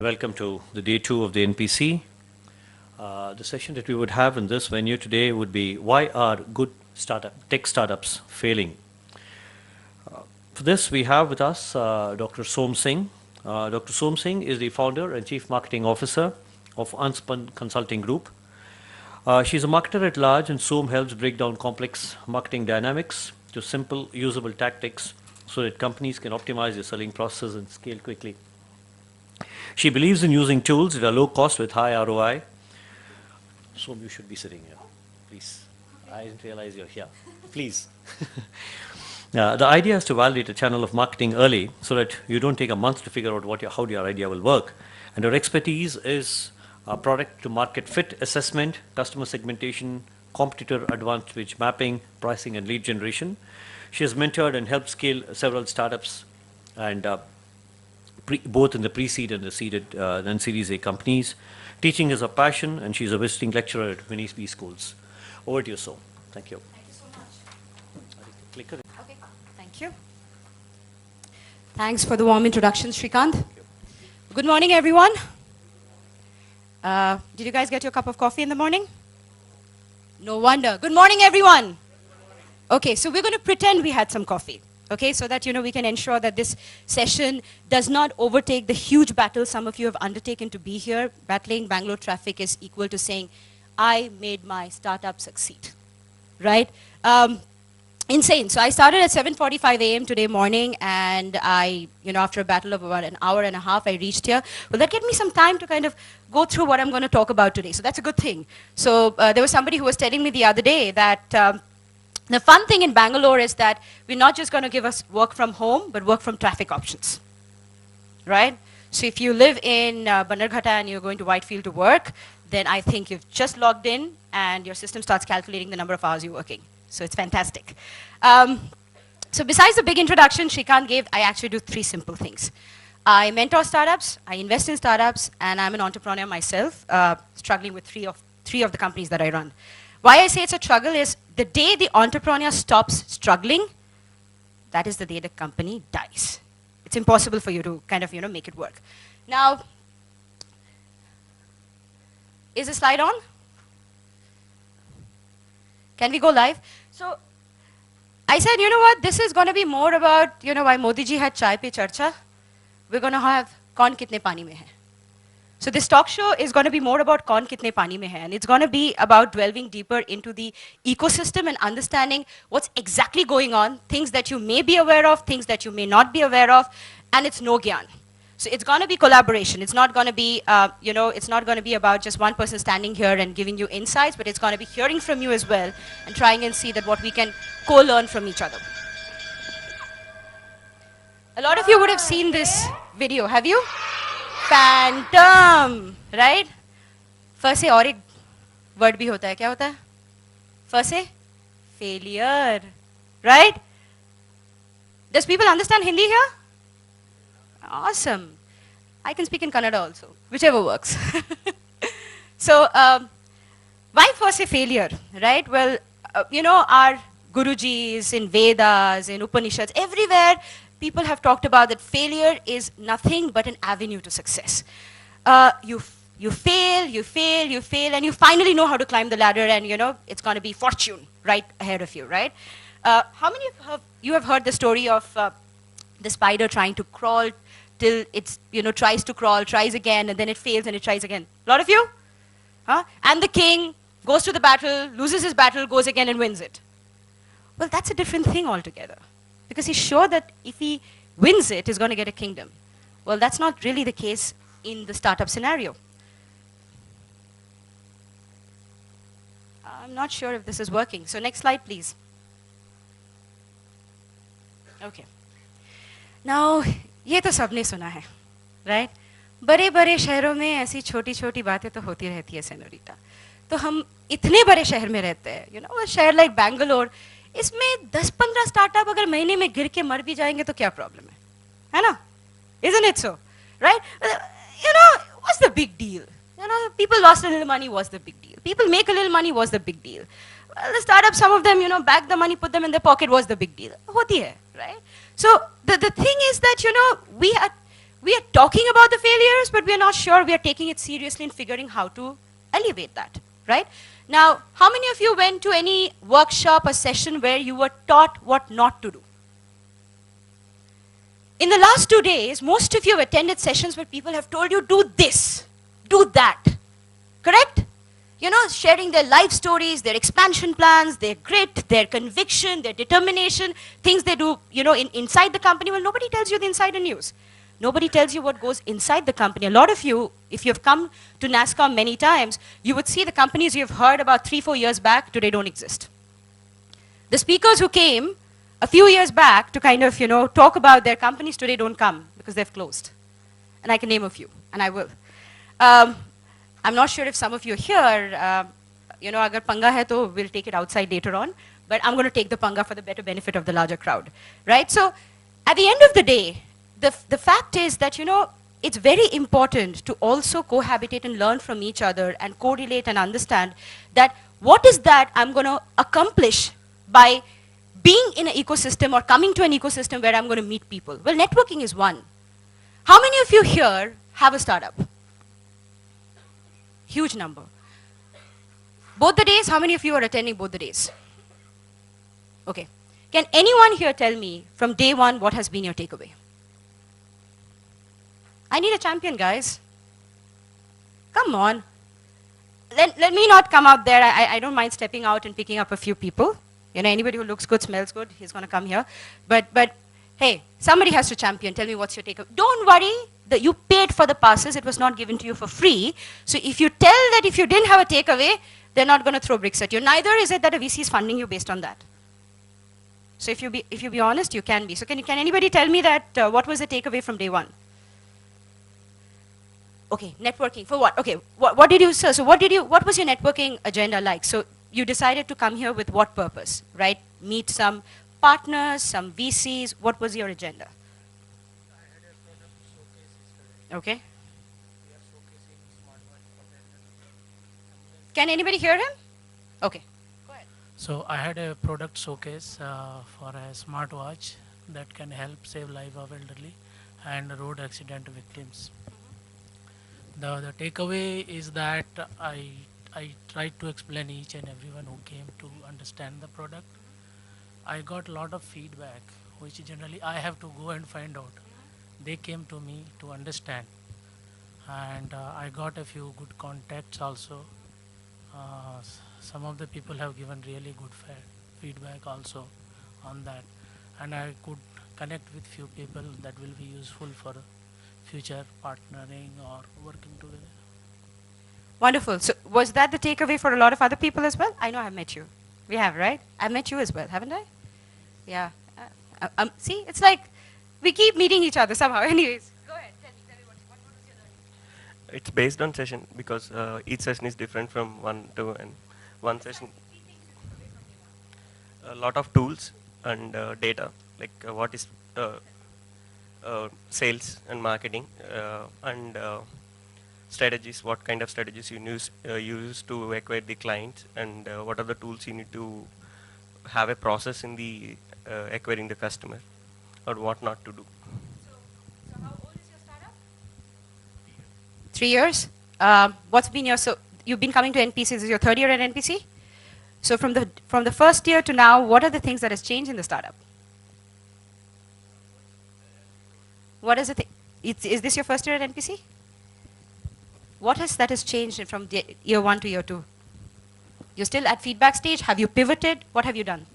Welcome to the day 2 of the NPC. The session that we would have in this venue today would be why are good tech startups failing? For this, we have with us Dr. Som Singh. Dr. Som Singh is the founder and chief marketing officer of Unspun Consulting Group. She's a marketer at large, and Som helps break down complex marketing dynamics to simple, usable tactics so that companies can optimize their selling process and scale quickly. She believes in using tools that are low cost with high ROI. Som, you should be sitting here, please. I didn't realize you're here. Please. The idea is to validate a channel of marketing early so that you don't take a month to figure out how your idea will work. And her expertise is product to market fit assessment, customer segmentation, competitor advantage mapping, pricing, and lead generation. She has mentored and helped scale several startups, and both in the pre-seed and the seeded and Series A companies. Teaching is her passion, and she's a visiting lecturer at many B schools. Over to you, Som. Thank you. Thank you so much. Clicker. Okay, thank you. Thanks for the warm introduction, Shrikant. Good morning, everyone. Did you guys get your cup of coffee in the morning? No wonder. Good morning, everyone. Okay, so we're going to pretend we had some coffee. Okay, so that we can ensure that this session does not overtake the huge battle some of you have undertaken to be here. Battling Bangalore traffic is equal to saying, I made my startup succeed, right? Insane. So I started at 7:45 a.m. today morning, and after a battle of about an hour and a half, I reached here. Well, that gave me some time to kind of go through what I'm going to talk about today. So that's a good thing. So there was somebody who was telling me the other day that the fun thing in Bangalore is that we're not just going to give us work from home, but work from traffic options, right? So if you live in Bannerghatta and you're going to Whitefield to work, then I think you've just logged in and your system starts calculating the number of hours you're working. So it's fantastic. So besides the big introduction Shrikant gave, I actually do 3 simple things. I mentor startups, I invest in startups, and I'm an entrepreneur myself, struggling with three of the companies that I run. Why I say it's a struggle is the day the entrepreneur stops struggling, that is the day the company dies. It's impossible for you to kind of, make it work. Now, is the slide on? Can we go live? So, I said, you know what, this is going to be more about, why Modi ji had chai pe charcha. We're going to have kaun kitne pani mein hai. So this talk show is going to be more about kaun kitne pani mein hai, and it's going to be about delving deeper into the ecosystem and understanding what's exactly going on, things that you may be aware of, things that you may not be aware of, and it's no gyan. So it's going to be collaboration. It's not going to be, it's not going to be about just one person standing here and giving you insights, but it's going to be hearing from you as well and trying and see that what we can co-learn from each other. A lot of you would have seen this video, have you? Phantom, right? First से और एक word भी होता है, क्या होता है? First से failure, right? Does people understand Hindi here? Awesome. I can speak in Kannada also, whichever works. So, why first say failure, right? Well, our Gurujis in Vedas, in Upanishads, everywhere, people have talked about that failure is nothing but an avenue to success. You fail, and you finally know how to climb the ladder, and it's going to be fortune right ahead of you, right? How many of you have heard the story of the spider trying to crawl till it's tries to crawl, tries again, and then it fails and it tries again? A lot of you? Huh? And the king goes to the battle, loses his battle, goes again and wins it. Well, that's a different thing altogether. Because he's sure that if he wins it, he's going to get a kingdom. Well, that's not really the case in the startup scenario. I'm not sure if this is working. So next slide, please. Okay. Now, ये तो सबने सुना है, right? बड़े-बड़े शहरों में ऐसी छोटी-छोटी बातें तो होती रहती है, सेनोरिटा. तो हम इतने बड़े शहर में रहते हैं, a शहर like Bangalore, इसमें 10-15 स्टार्टअप अगर महीने में गिर के मर भी जाएंगे तो क्या प्रॉब्लम है ना? Isn't it so? Right? What's the big deal? People lost a little money, what's the big deal? People make a little money, what's the big deal? Well, the startup, some of them, back the money, put them in their pocket, what's the big deal? Hoti hai, right? So the thing is that, we are talking about the failures, but we are not sure we are taking it seriously and figuring how to elevate that, right? Now, how many of you went to any workshop or session where you were taught what not to do? In the last 2 days, most of you have attended sessions where people have told you, do this, do that, correct? You know, sharing their life stories, their expansion plans, their grit, their conviction, their determination, things they do, you know, inside the company. Well, nobody tells you the insider news. Nobody tells you what goes inside the company. A lot of you, if you've come to NASSCOM many times, you would see the companies you've heard about 3-4 years back today don't exist. The speakers who came a few years back to kind of, you know, talk about their companies today don't come because they've closed. And I can name a few, and I will. I'm not sure if some of you are here, you know, agar panga hai to we'll take it outside later on, but I'm going to take the panga for the better benefit of the larger crowd, right? So at the end of the day, the fact is that, you know, it's very important to also cohabitate and learn from each other and correlate and understand that what is that I'm going to accomplish by being in an ecosystem or coming to an ecosystem where I'm going to meet people. Well, networking is one. How many of you here have a startup? Huge number. Both the days, how many of you are attending both the days? Okay. Can anyone here tell me from day one what has been your takeaway? I need a champion, guys. Come on. Let me not come out there. I don't mind stepping out and picking up a few people. You know, anybody who looks good, smells good, he's going to come here. But hey, somebody has to champion. Tell me what's your takeaway. Don't worry. You paid for the passes. It was not given to you for free. So if you tell that if you didn't have a takeaway, they're not going to throw bricks at you. Neither is it that a VC is funding you based on that. So if you be honest, you can be. So can anybody tell me that what was the takeaway from day one? Okay, networking for what? Okay, what did you, sir? So what was your networking agenda like? So you decided to come here with what purpose, right? Meet some partners, some VCs. What was your agenda? I had a product showcase yesterday. Okay. We are showcasing smartwatch for the Can anybody hear him? Okay. Go ahead. So I had a product showcase for a smartwatch that can help save life of elderly and road accident victims. The takeaway is that I tried to explain each and everyone who came to understand the product. I got a lot of feedback, which generally I have to go and find out. They came to me to understand, and I got a few good contacts also. Some of the people have given really good feedback also on that, and I could connect with few people that will be useful for future partnering or working together. Wonderful. So was that the takeaway for a lot of other people as well? I know I've met you. We have, right? I've met you as well, haven't I? Yeah. See, it's like we keep meeting each other somehow. Anyways, go ahead. Tell me what was your learning? It's based on session because each session is different from one to one session. A lot of tools and data, like what is sales and marketing and strategies, what kind of strategies you use to acquire the clients, and what are the tools you need to have a process in the acquiring the customer, or what not to do. So how old is your startup? 3 years. What's been your, so you've been coming to NPC, this is your third year at NPC? So from the first year to now, what are the things that has changed in the startup? What is it? Is this your first year at NPC? What has changed from year 1 to year 2? You're still at feedback stage? Have you pivoted? What have you done?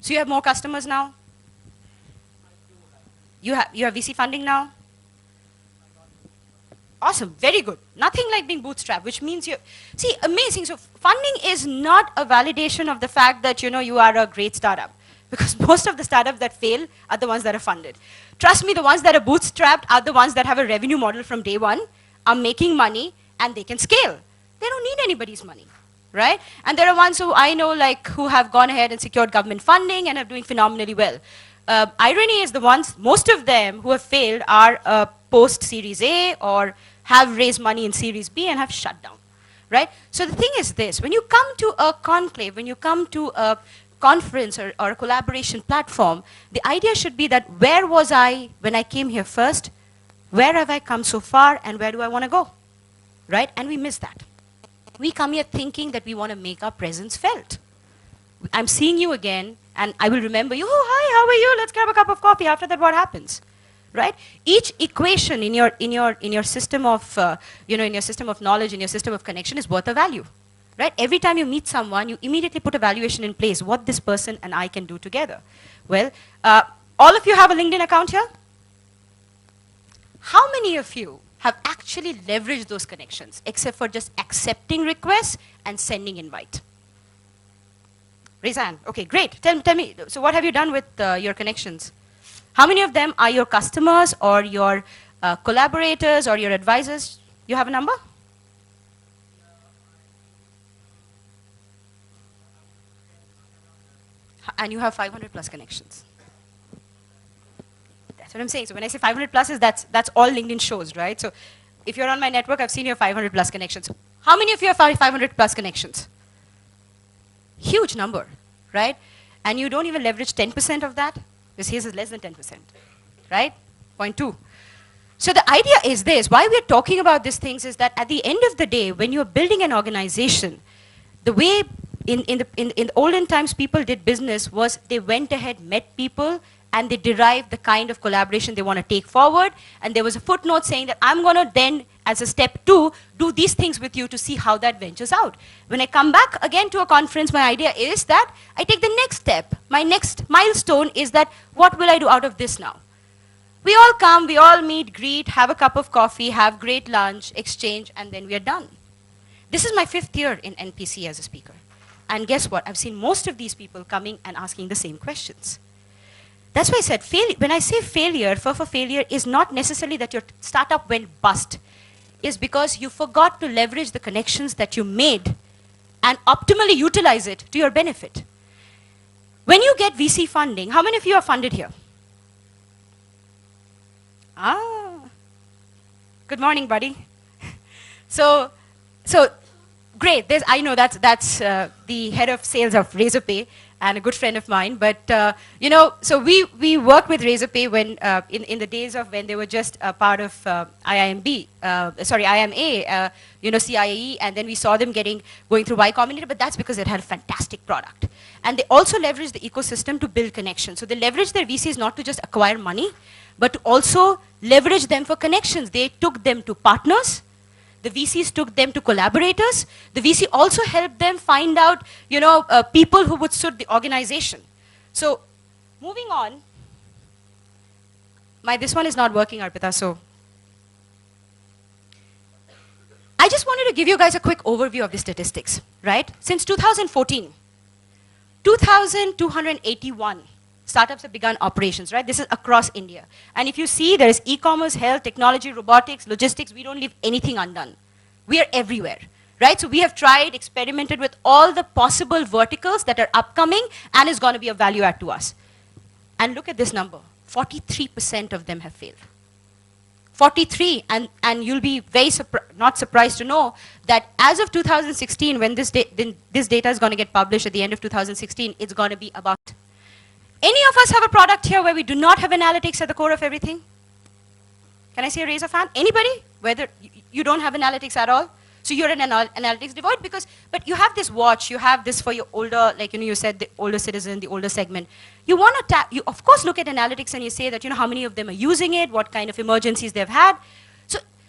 So you have more customers now? You have VC funding now? Awesome, very good. Nothing like being bootstrapped, which means you see, amazing. So funding is not a validation of the fact that you are a great startup, because most of the startups that fail are the ones that are funded. Trust me, the ones that are bootstrapped are the ones that have a revenue model from day one, are making money, and they can scale. They don't need anybody's money, right? And there are ones who I know, like, who have gone ahead and secured government funding and are doing phenomenally well. Irony is the ones, most of them who have failed are post-Series A or have raised money in Series B and have shut down, right? So the thing is this, when you come to a conclave, when you come to a conference or a collaboration platform, the idea should be that where was I when I came here first, where have I come so far, and where do I want to go, right? And we miss that. We come here thinking that we want to make our presence felt. I'm seeing you again, and I will remember you. Oh, hi, how are you? Let's grab a cup of coffee. After that, what happens, right? Each equation in your system of in your system of knowledge, in your system of connection, is worth a value, right? Every time you meet someone, you immediately put a valuation in place. What this person and I can do together. Well, all of you have a LinkedIn account here. How many of you have actually leveraged those connections, except for just accepting requests and sending invite? Raise hand. Okay, great. Tell me, so what have you done with your connections? How many of them are your customers or your collaborators or your advisors? You have a number? And you have 500 plus connections. That's what I'm saying. So when I say 500 plus, that's all LinkedIn shows, right? So if you're on my network, I've seen your 500 plus connections. How many of you have 500 plus connections? Huge number, right? And you don't even leverage 10% of that, because his is less than 10%, right? 0.2. So the idea is this, why we're talking about these things is that at the end of the day, when you're building an organization, the way in the olden times people did business was they went ahead, met people, and they derived the kind of collaboration they want to take forward. And there was a footnote saying that I'm going to then, as a step 2, do these things with you to see how that ventures out. When I come back again to a conference, my idea is that I take the next step. My next milestone is that what will I do out of this now? We all come, we all meet, greet, have a cup of coffee, have great lunch, exchange, and then we are done. This is my 5th year in NPC as a speaker. And guess what? I've seen most of these people coming and asking the same questions. That's why I said, when I say failure, for failure is not necessarily that your startup went bust. It's because you forgot to leverage the connections that you made and optimally utilize it to your benefit. When you get VC funding, how many of you are funded here? Good morning, buddy. So great. I know that's the head of sales of Razorpay and a good friend of mine. But so we worked with Razorpay when in the days of when they were just a part of IIMA, CIAE, and then we saw them going through Y Combinator. But that's because it had a fantastic product, and they also leveraged the ecosystem to build connections. So they leveraged their VCs not to just acquire money, but to also leverage them for connections. They took them to partners. The VCs took them to collaborators. The VC also helped them find out, people who would suit the organization. So, moving on. This one is not working, Arpita, so. I just wanted to give you guys a quick overview of the statistics, right? Since 2014, 2,281 startups have begun operations, right? This is across India. And if you see, there is e-commerce, health, technology, robotics, logistics. We don't leave anything undone. We are everywhere, right? So we have tried, experimented with all the possible verticals that are upcoming and is going to be a value add to us. And look at this number. 43% of them have failed. 43, and you'll be very not surprised to know that as of 2016, when this data is going to get published at the end of 2016, it's going to be about. Any of us have a product here where we do not have analytics at the core of everything? Can I see a raise of hand? Anybody? Whether you don't have analytics at all? So you're an analytics devoid but you have this watch, you have this for your older, you said the older citizen, the older segment. You want to you of course look at analytics and you say that, how many of them are using it, what kind of emergencies they've had.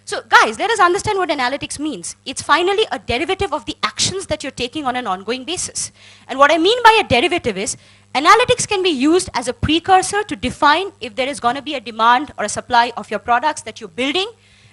So guys, let us understand what analytics means. It's finally a derivative of the actions that you're taking on an ongoing basis. And what I mean by a derivative is, analytics can be used as a precursor to define if there is going to be a demand or a supply of your products that you're building.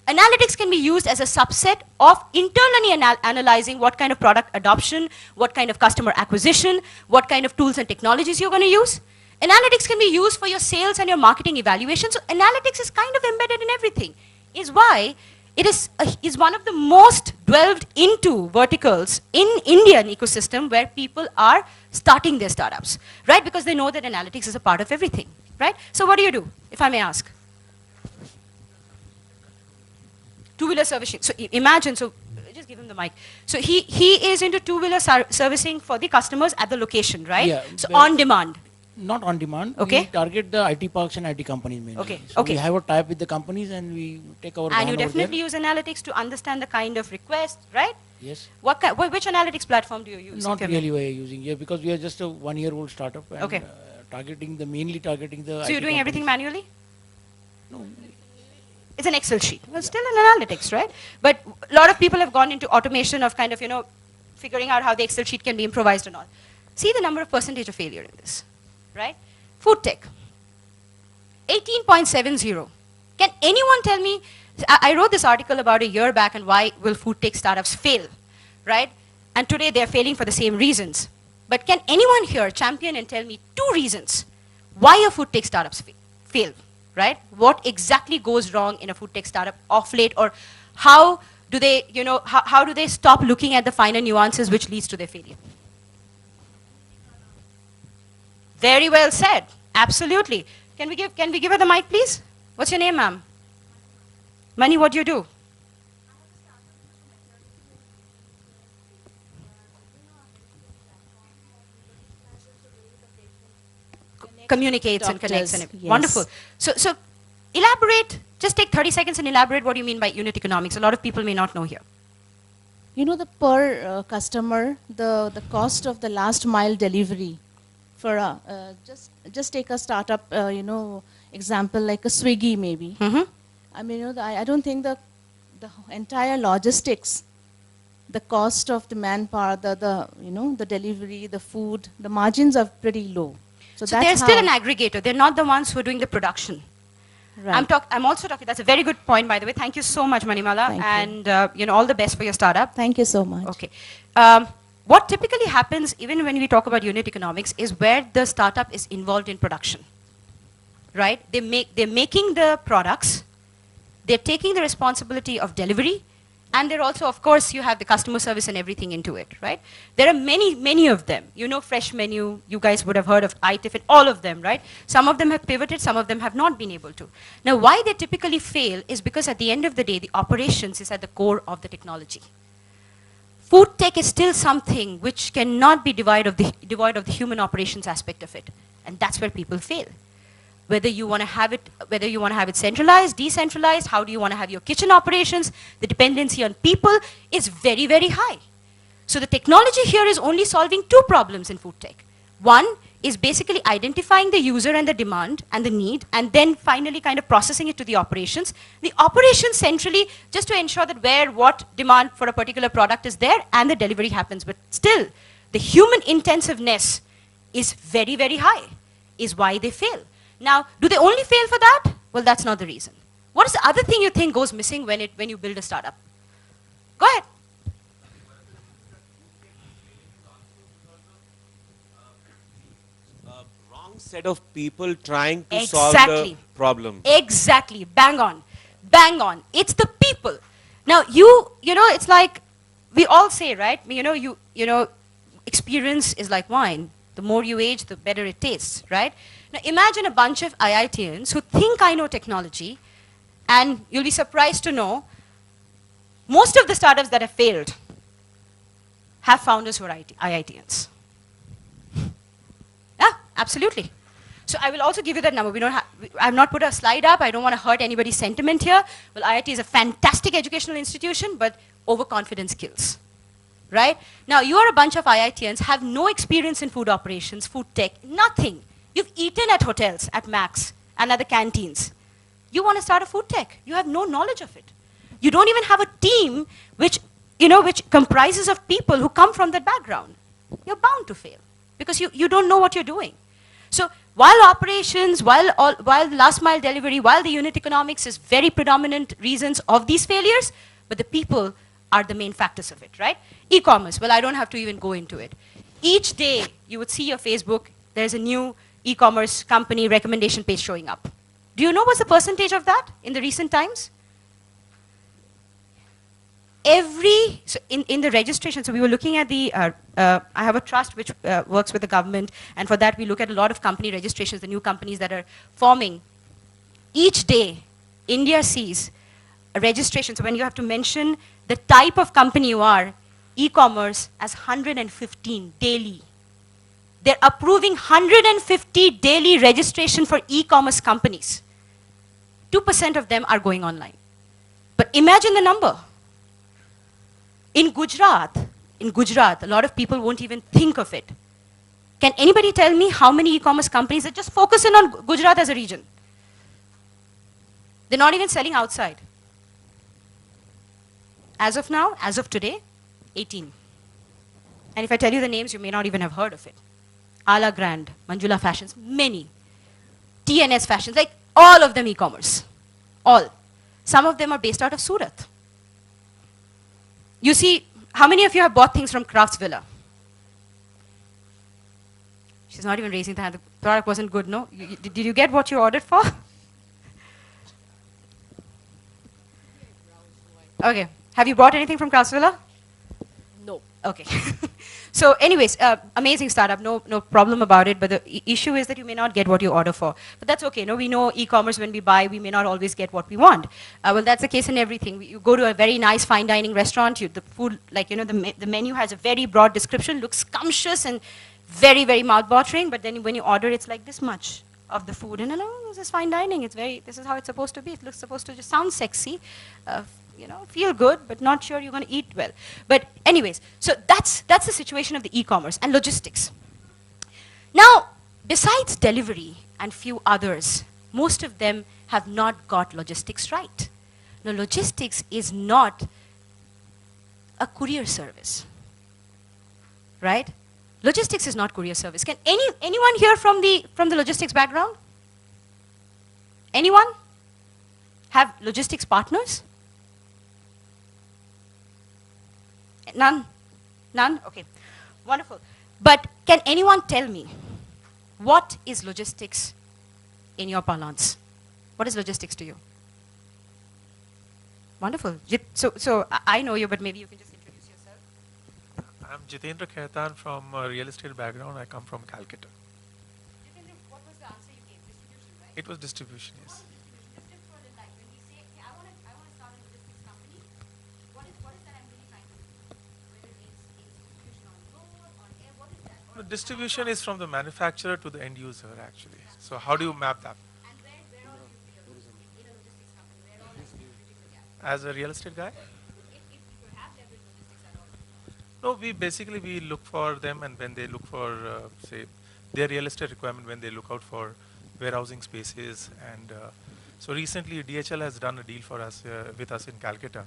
Analytics can be used as a subset of internally analyzing what kind of product adoption, what kind of customer acquisition, what kind of tools and technologies you're going to use. Analytics can be used for your sales and your marketing evaluation. So analytics is kind of embedded in everything. Is why it is one of the most delved into verticals in Indian ecosystem where people are starting their startups, right? Because they know that analytics is a part of everything, right? So what do you do, if I may ask? Two-wheeler servicing. So imagine, so just give him the mic. So he is into two-wheeler servicing for the customers at the location, right? Yeah, So but- on demand. Not on demand. Okay. We target the IT parks and IT companies mainly. Okay, So okay. we have a tie-up with the companies and we take our And you van over definitely there. use analytics to understand the kind of request, right? Yes. Which analytics platform do you use? Not if you may? really we are using here because we are just a one-year-old startup and Okay. mainly targeting the So you're IT doing everything companies. manually? No, It's an Excel sheet. Well, still an analytics, right? But a lot of people have gone into automation of kind of, figuring out how the Excel sheet can be improvised and all. See the number of percentage of failure in this, right? Food tech, 18.70. Can anyone tell me, I wrote this article about a year back and why will food tech startups fail, right? And today they're failing for the same reasons. But can anyone here champion and tell me 2 reasons why a food tech startups fail, right? What exactly goes wrong in a food tech startup off late, or how do they, how do they stop looking at the finer nuances which leads to their failure? Very well said. Absolutely. Can we give her the mic, please? What's your name, ma'am? Mani, what do you do? Communicates and connects. Doctors, And yes. Wonderful. So elaborate. Just take 30 seconds and elaborate what you mean by unit economics. A lot of people may not know here. You know, the per customer, the cost of the last mile delivery for just take a startup, example like a Swiggy maybe. Mm-hmm. I mean, I don't think the entire logistics, the cost of the manpower, the delivery, the food, the margins are pretty low. So that's they're still how- an aggregator. They're not the ones who are doing the production. Right. I'm also talking. That's a very good point, by the way. Thank you so much, Manimala, Thank and all the best for your startup. Thank you so much. Okay. What typically happens, even when we talk about unit economics, is where the startup is involved in production. Right? They're making the products. They're taking the responsibility of delivery, and they're also, of course, you have the customer service and everything into it, right? There are many of them. Fresh Menu, you guys would have heard of iTiffin, all of them, right? Some of them have pivoted, some of them have not been able to. Now, why they typically fail is because at the end of the day, the operations is at the core of the technology. Food tech is still something which cannot be devoid of the human operations aspect of it. And that's where people fail. Whether you want to have it centralized, decentralized, how do you want to have your kitchen operations, the dependency on people is very, very high. So the technology here is only solving 2 problems in food tech. One is basically identifying the user and the demand and the need, and then finally kind of processing it to the operations. The operations centrally, just to ensure that what demand for a particular product is there, and the delivery happens. But still, the human intensiveness is very, very high, is why they fail. Now, do they only fail for that? Well, that's not the reason. What is the other thing you think goes missing when you build a startup? Go ahead. Wrong set of people trying to solve Exactly. the problem. Exactly. Bang on. Bang on. It's the people. Now, it's like we all say, right? Experience is like wine. The more you age, the better it tastes, right? Now, imagine a bunch of IITians who think I know technology, and you'll be surprised to know most of the startups that have failed have founders who are IITians. Yeah, absolutely. So I will also give you that number. I've not put a slide up. I don't want to hurt anybody's sentiment here. Well, IIT is a fantastic educational institution, but overconfidence kills. Right? Now, you are a bunch of IITians, have no experience in food operations, food tech, nothing. You've eaten at hotels, at Macs, and at the canteens. You want to start a food tech. You have no knowledge of it. You don't even have a team which comprises of people who come from that background. You're bound to fail because you don't know what you're doing. So while operations, while last mile delivery, while the unit economics is very predominant reasons of these failures, but the people are the main factors of it, right? E-commerce, well, I don't have to even go into it. Each day, you would see your Facebook, there's a new e-commerce company recommendation page showing up. Do you know what's the percentage of that in the recent times? So in the registration, so we were looking at I have a trust which works with the government, and for that we look at a lot of company registrations, the new companies that are forming. Each day, India sees registration, so when you have to mention the type of company you are, e-commerce as 115 daily. They're approving 150 daily registration for e-commerce companies. 2% of them are going online. But imagine the number. In Gujarat, a lot of people won't even think of it. Can anybody tell me how many e-commerce companies are just focusing on Gujarat as a region? They're not even selling outside. As of now, as of today, 18. And if I tell you the names, you may not even have heard of it. Ala Grand, Manjula Fashions, many. TNS Fashions, like all of them e-commerce. All. Some of them are based out of Surat. You see, how many of you have bought things from Craftsvilla? She's not even raising the hand. The product wasn't good, no? Did you get what you ordered for? Okay. Have you bought anything from Craftsvilla? No. Okay. So anyways, amazing startup, no problem about it, but the issue is that you may not get what you order for. But that's okay, no? We know e-commerce, when we buy, we may not always get what we want. Well, that's the case in everything. You go to a very nice fine dining restaurant, the food, like, the menu has a very broad description, looks scrumptious and very, very mouth-watering, but then when you order, it's like this much of the food. And this is fine dining, this is how it's supposed to be. It looks supposed to just sound sexy. Feel good, but not sure you're going to eat well. But anyways, so that's the situation of the e-commerce and logistics. Now, besides delivery and few others, most of them have not got logistics right. Now, logistics is not a courier service, right? Logistics is not courier service. Can anyone here from the logistics background? Anyone have logistics partners? None? None? Okay. Wonderful. But can anyone tell me, what is logistics in your parlance? What is logistics to you? Wonderful. So I know you, but maybe you can just introduce yourself. I'm Jitendra Khaitan from a real estate background. I come from Calcutta. Jitendra, what was the answer you gave? Distribution, right? It was distribution, yes. Just for a little like, when we say, okay, I want to start a logistics company, what is that I'm really trying to do? Whether it's distribution on road, on air, what is that? The distribution is from the manufacturer to the end user, actually. So how do you map that? And where all you feel in a logistics company, where all is bridging the gap? As a real estate guy? If people have leverage logistics at all. No, we look for them, and when they look for, say, their real estate requirement, when they look out for warehousing spaces. And so recently DHL has done a deal for us, with us in Calcutta,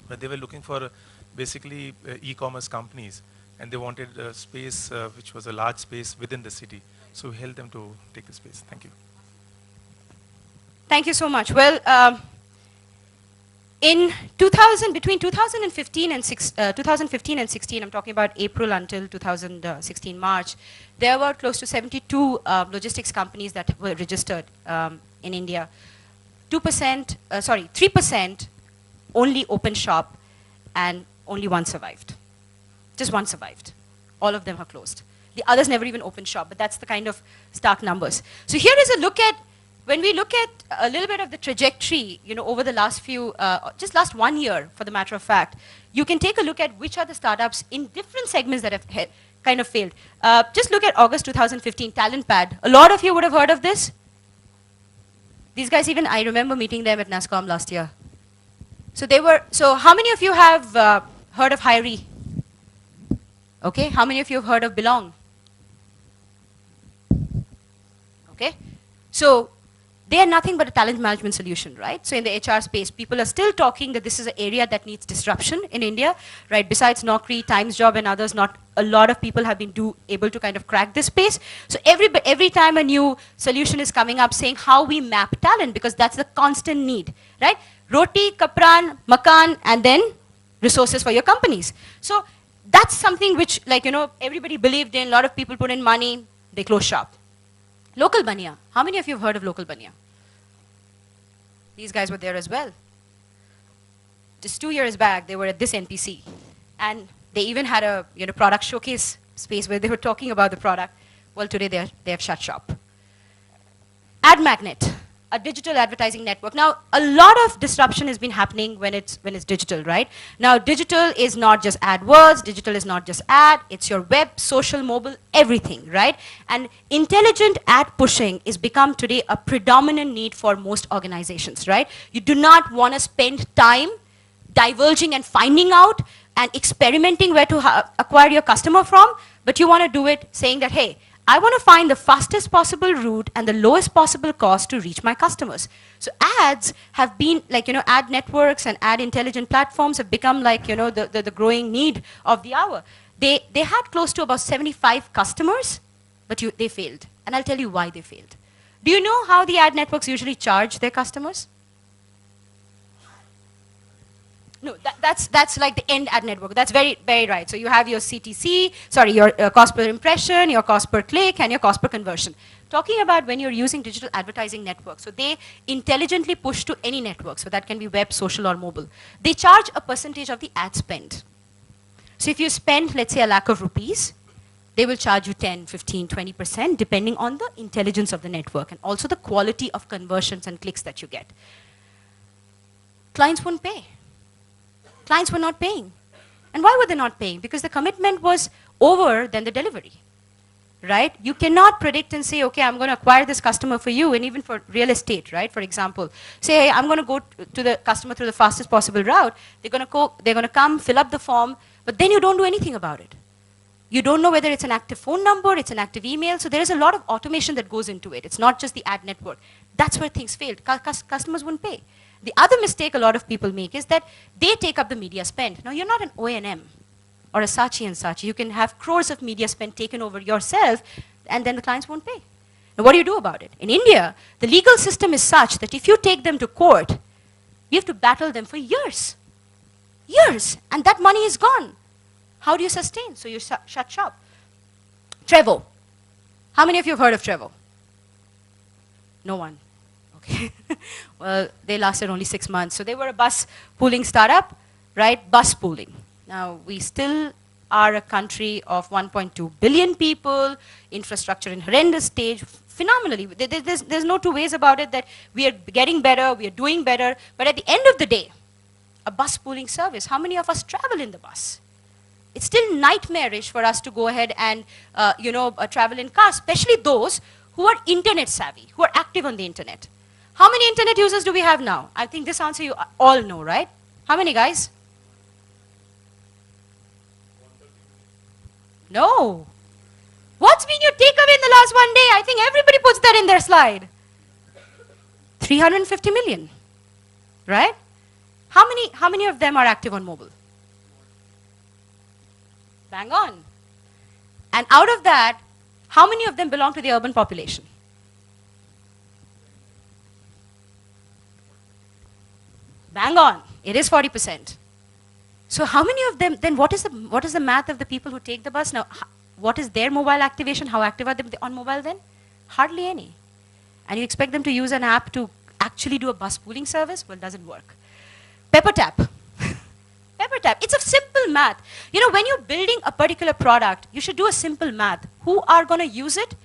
where they were looking for basically e-commerce companies, and they wanted a space which was a large space within the city. So we helped them to take the space. Thank you. Thank you so much. Well, between 2015 and 16, I'm talking about April until 2016 March, there were close to 72 logistics companies that were registered in India. 3% only opened shop, and only one survived. Just one survived. All of them are closed. The others never even opened shop, but that's the kind of stark numbers. So here is a look at, when we look at a little bit of the trajectory, over the last just last 1 year, for the matter of fact, you can take a look at which are the startups in different segments that have kind of failed. Just look at August 2015, Talent Pad. A lot of you would have heard of this. These guys, even I remember meeting them at NASCOM last year. So how many of you have heard of Hiree? Okay, how many of you have heard of Belong? Okay, so they are nothing but a talent management solution, right? So in the HR space, people are still talking that this is an area that needs disruption in India, right? Besides Naukri, Times Job and others, not a lot of people have been able to kind of crack this space. So every time a new solution is coming up saying how we map talent, because that's the constant need, right? Roti, kapran, makan, and then resources for your companies. So that's something which, everybody believed in, a lot of people put in money, they close shop. Local Baniya. How many of you have heard of Local Baniya? These guys were there as well. Just 2 years back, they were at this NPC. And they even had a product showcase space where they were talking about the product. Well, today they have shut shop. Ad Magnet. a digital advertising network. Now, a lot of disruption has been happening when it's digital, right? Now, digital is not just AdWords, digital is not just ad, it's your web, social, mobile, everything, right? And intelligent ad pushing is become today a predominant need for most organizations, right? You do not want to spend time diverging and finding out and experimenting where to acquire your customer from, but you want to do it saying that, hey, I want to find the fastest possible route and the lowest possible cost to reach my customers. So ads have been like, you know, ad networks and ad intelligent platforms have become like, you know, the growing need of the hour. They had close to about 75 customers, but they failed. And I'll tell you why they failed. Do you know how the ad networks usually charge their customers? No, that's like the end ad network. That's very, very right. So you have your CTC, sorry, your cost per impression, your cost per click, and your cost per conversion. Talking about when you're using digital advertising networks, so they intelligently push to any network. So that can be web, social, or mobile. They charge a percentage of the ad spend. So if you spend, let's say, ₹1,00,000, they will charge you 10, 15, 20%, depending on the intelligence of the network and also the quality of conversions and clicks that you get. Clients won't pay. Clients were not paying. And why were they not paying? Because the commitment was over than the delivery, right? You cannot predict and say, okay, I'm going to acquire this customer for you, and even for real estate, right? For example, say, hey, I'm going to go to the customer through the fastest possible route. They're going to come, fill up the form, but then you don't do anything about it. You don't know whether it's an active phone number, it's an active email, so there is a lot of automation that goes into it. It's not just the ad network. That's where things failed. Customers wouldn't pay. The other mistake a lot of people make is that they take up the media spend. Now, you're not an O&M or a Saatchi & Saatchi. You can have crores of media spend taken over yourself, and then the clients won't pay. Now, what do you do about it? In India, the legal system is such that if you take them to court, you have to battle them for years. Years. And that money is gone. How do you sustain? So you shut shop. Trevo. How many of you have heard of Trevo? No one. Okay. Well, they lasted only 6 months. So they were a bus pooling startup, right? Bus pooling. Now, we still are a country of 1.2 billion people, infrastructure in horrendous stage, phenomenally. There's no two ways about it that we are getting better, we are doing better. But at the end of the day, a bus pooling service, how many of us travel in the bus? It's still nightmarish for us to go ahead and travel in cars, especially those who are internet savvy, who are active on the internet. How many internet users do we have now? I think this answer you all know, right? How many, guys? No. What's been your takeaway in the last one day? I think everybody puts that in their slide. 350 million, right? How many of them are active on mobile? Bang on. And out of that, how many of them belong to the urban population? Bang on. It is 40%. So how many of them, then what is the math of the people who take the bus? Now, what is their mobile activation? How active are they on mobile then? Hardly any. And you expect them to use an app to actually do a bus pooling service? Well, it doesn't work. PepperTap. PepperTap. It's a simple math. You know, when you're building a particular product, you should do a simple math. Who are going to use it?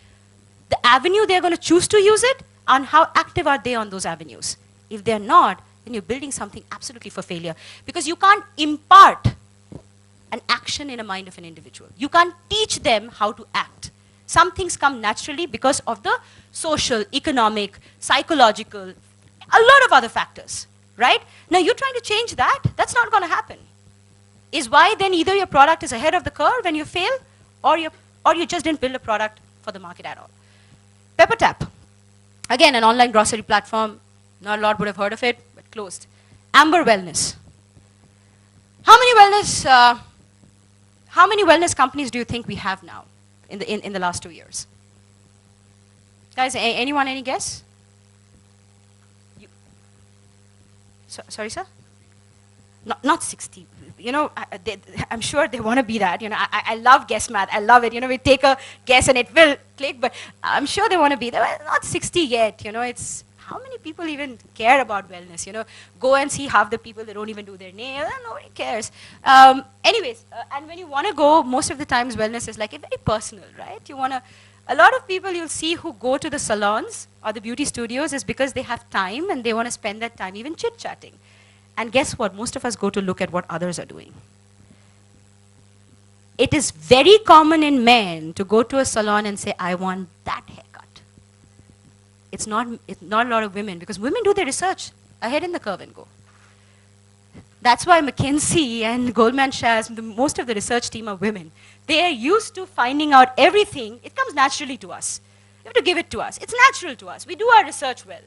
The avenue they're going to choose to use it? And how active are they on those avenues? If they're not, then you're building something absolutely for failure. Because you can't impart an action in a mind of an individual. You can't teach them how to act. Some things come naturally because of the social, economic, psychological, a lot of other factors, right? Now you're trying to change that. That's not going to happen. Is why then either your product is ahead of the curve when you fail, or you just didn't build a product for the market at all. PepperTap. Again, an online grocery platform. Not a lot would have heard of it, but closed. Amber Wellness. How many wellness companies do you think we have now in the last 2 years? Guys, anyone, any guess? Sorry, sir? Not 60. You know, I'm sure they want to be that. You know, I love guess math. I love it. You know, we take a guess and it will click, but I'm sure they want to be there. Well, not 60 yet. You know, it's how many people even care about wellness? You know, go and see half the people that don't even do their nails. Nobody cares. Anyways, and when you want to go, most of the times wellness is like very personal, right? You want to A lot of people you'll see who go to the salons or the beauty studios is because they have time and they want to spend that time even chit-chatting. And guess what? Most of us go to look at what others are doing. It is very common in men to go to a salon and say, I want that haircut. It's not a lot of women, because women do their research ahead in the curve and go. That's why McKinsey and Goldman Sachs, most of the research team are women. They are used to finding out everything. It comes naturally to us. You have to give it to us. It's natural to us. We do our research well.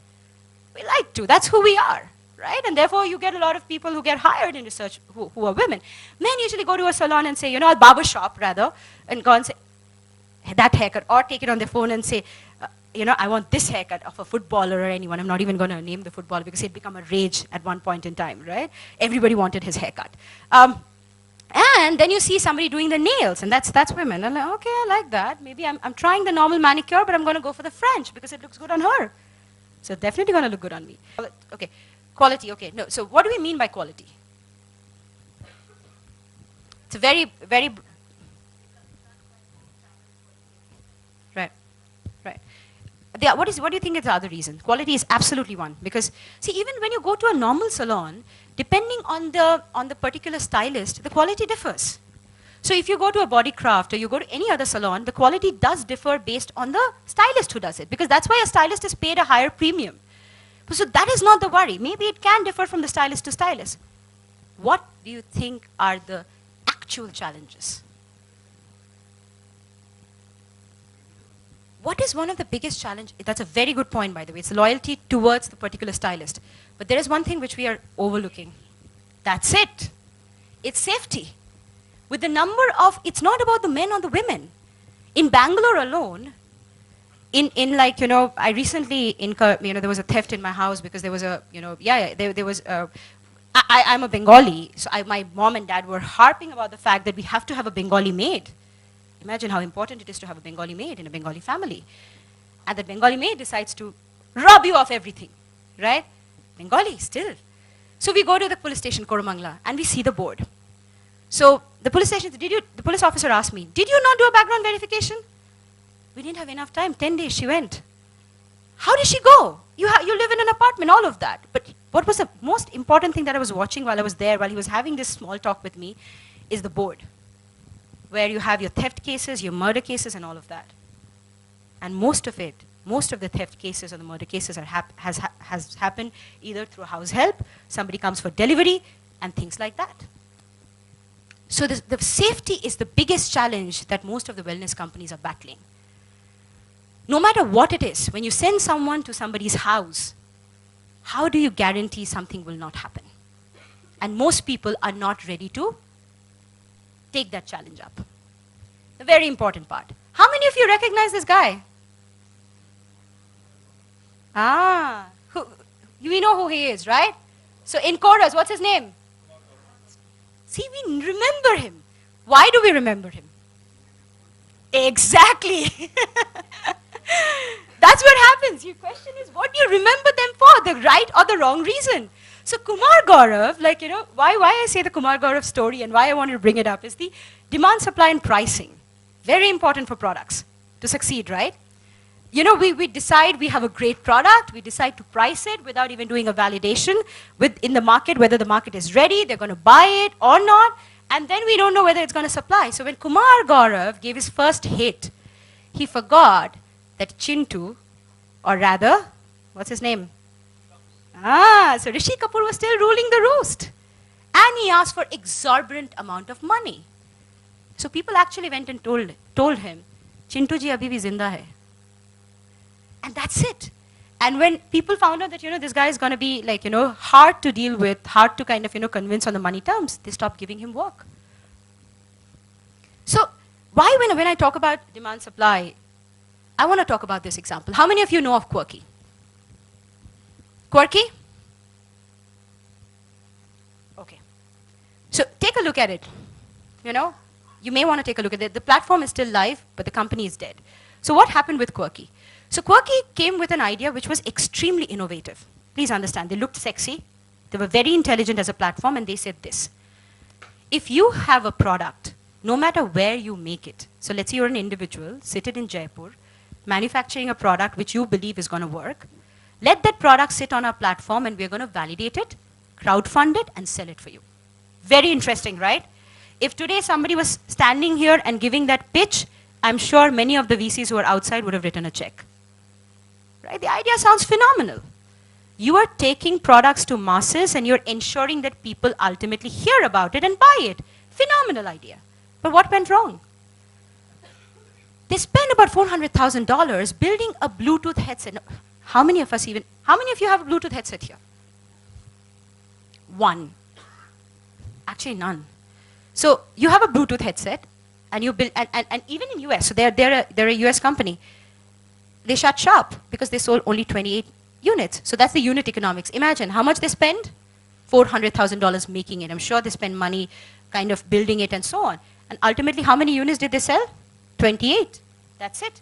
We like to. That's who we are, right? And therefore, you get a lot of people who get hired in research who are women. Men usually go to a salon and say, you know, a barber shop rather, and go and say, hey, that haircut, or take it on their phone and say, you know, I want this haircut of a footballer or anyone. I'm not even going to name the footballer because it became a rage at one point in time, right? Everybody wanted his haircut. And then you see somebody doing the nails, and that's women. I'm like, okay, I like that. Maybe I'm trying the normal manicure, but I'm going to go for the French because it looks good on her. So definitely going to look good on me. Okay, quality, okay. No, so what do we mean by quality? It's a very, very... Right, right. What do you think is the other reason? Quality is absolutely one. Because, see, even when you go to a normal salon, depending on the particular stylist, the quality differs. So if you go to a body craft or you go to any other salon, the quality does differ based on the stylist who does it. Because that's why a stylist is paid a higher premium. So that is not the worry. Maybe it can differ from the stylist to stylist. What do you think are the actual challenges? What is one of the biggest challenges? That's a very good point, by the way. It's loyalty towards the particular stylist. But there is one thing which we are overlooking. That's it. It's safety. With the number of, it's not about the men or the women. In Bangalore alone, in like, you know, I recently incurred, you know, there was a theft in my house because there was a, you know, there was a, I'm a Bengali, so my mom and dad were harping about the fact that we have to have a Bengali maid. Imagine how important it is to have a Bengali maid in a Bengali family. And the Bengali maid decides to rob you of everything, right? Bengali, still. So we go to the police station, Koromangla, and we see the board. So the police station, the police officer asked me, did you not do a background verification? We didn't have enough time, 10 days she went. How did she go? You live in an apartment, all of that. But what was the most important thing that I was watching while I was there, while he was having this small talk with me, is the board, where you have your theft cases, your murder cases, and all of that. And most of the theft cases or the murder cases has happened either through house help, somebody comes for delivery, and things like that. So the safety is the biggest challenge that most of the wellness companies are battling. No matter what it is, when you send someone to somebody's house, how do you guarantee something will not happen? And most people are not ready to take that challenge up. The very important part. How many of you recognize this guy? We know who he is, right? So in chorus, what's his name? See, we remember him. Why do we remember him? Exactly. That's what happens. Your question is, what do you remember them for? The right or the wrong reason? So Kumar Gaurav, like, you know, why I say the Kumar Gaurav story and why I wanted to bring it up is the demand, supply, and pricing. Very important for products to succeed, right? You know, we decide we have a great product, we decide to price it without even doing a validation in the market, whether the market is ready, they're going to buy it or not, and then we don't know whether it's going to supply. So when Kumar Gaurav gave his first hit, he forgot that Chintu, or rather, what's his name? So Rishi Kapoor was still ruling the roost. And he asked for exorbitant amount of money. So people actually went and told him, Chintu ji abhi bhi zinda hai. And that's it. And when people found out that, you know, this guy is going to be like, you know, hard to deal with, hard to kind of, you know, convince on the money terms, they stopped giving him work. So why when I talk about demand supply, I want to talk about this example. How many of you know of Quirky? Quirky? Okay. So take a look at it. You know, you may want to take a look at it. The platform is still live, but the company is dead. So what happened with Quirky? So Quirky came with an idea which was extremely innovative. Please understand, they looked sexy. They were very intelligent as a platform, and they said this. If you have a product, no matter where you make it, so let's say you're an individual, seated in Jaipur, manufacturing a product which you believe is going to work. Let that product sit on our platform and we're going to validate it, crowdfund it, and sell it for you. Very interesting, right? If today somebody was standing here and giving that pitch, I'm sure many of the VCs who are outside would have written a check. Right? The idea sounds phenomenal. You are taking products to masses and you're ensuring that people ultimately hear about it and buy it. Phenomenal idea. But what went wrong? They spent about $400,000 building a Bluetooth headset. How many of you have a Bluetooth headset here? One. Actually, none. So you have a Bluetooth headset, and you build, and even in US, so they're a US company. They shut shop because they sold only 28 units. So that's the unit economics. Imagine how much they spend? $400,000 making it. I'm sure they spend money kind of building it and so on. And ultimately, how many units did they sell? 28. That's it.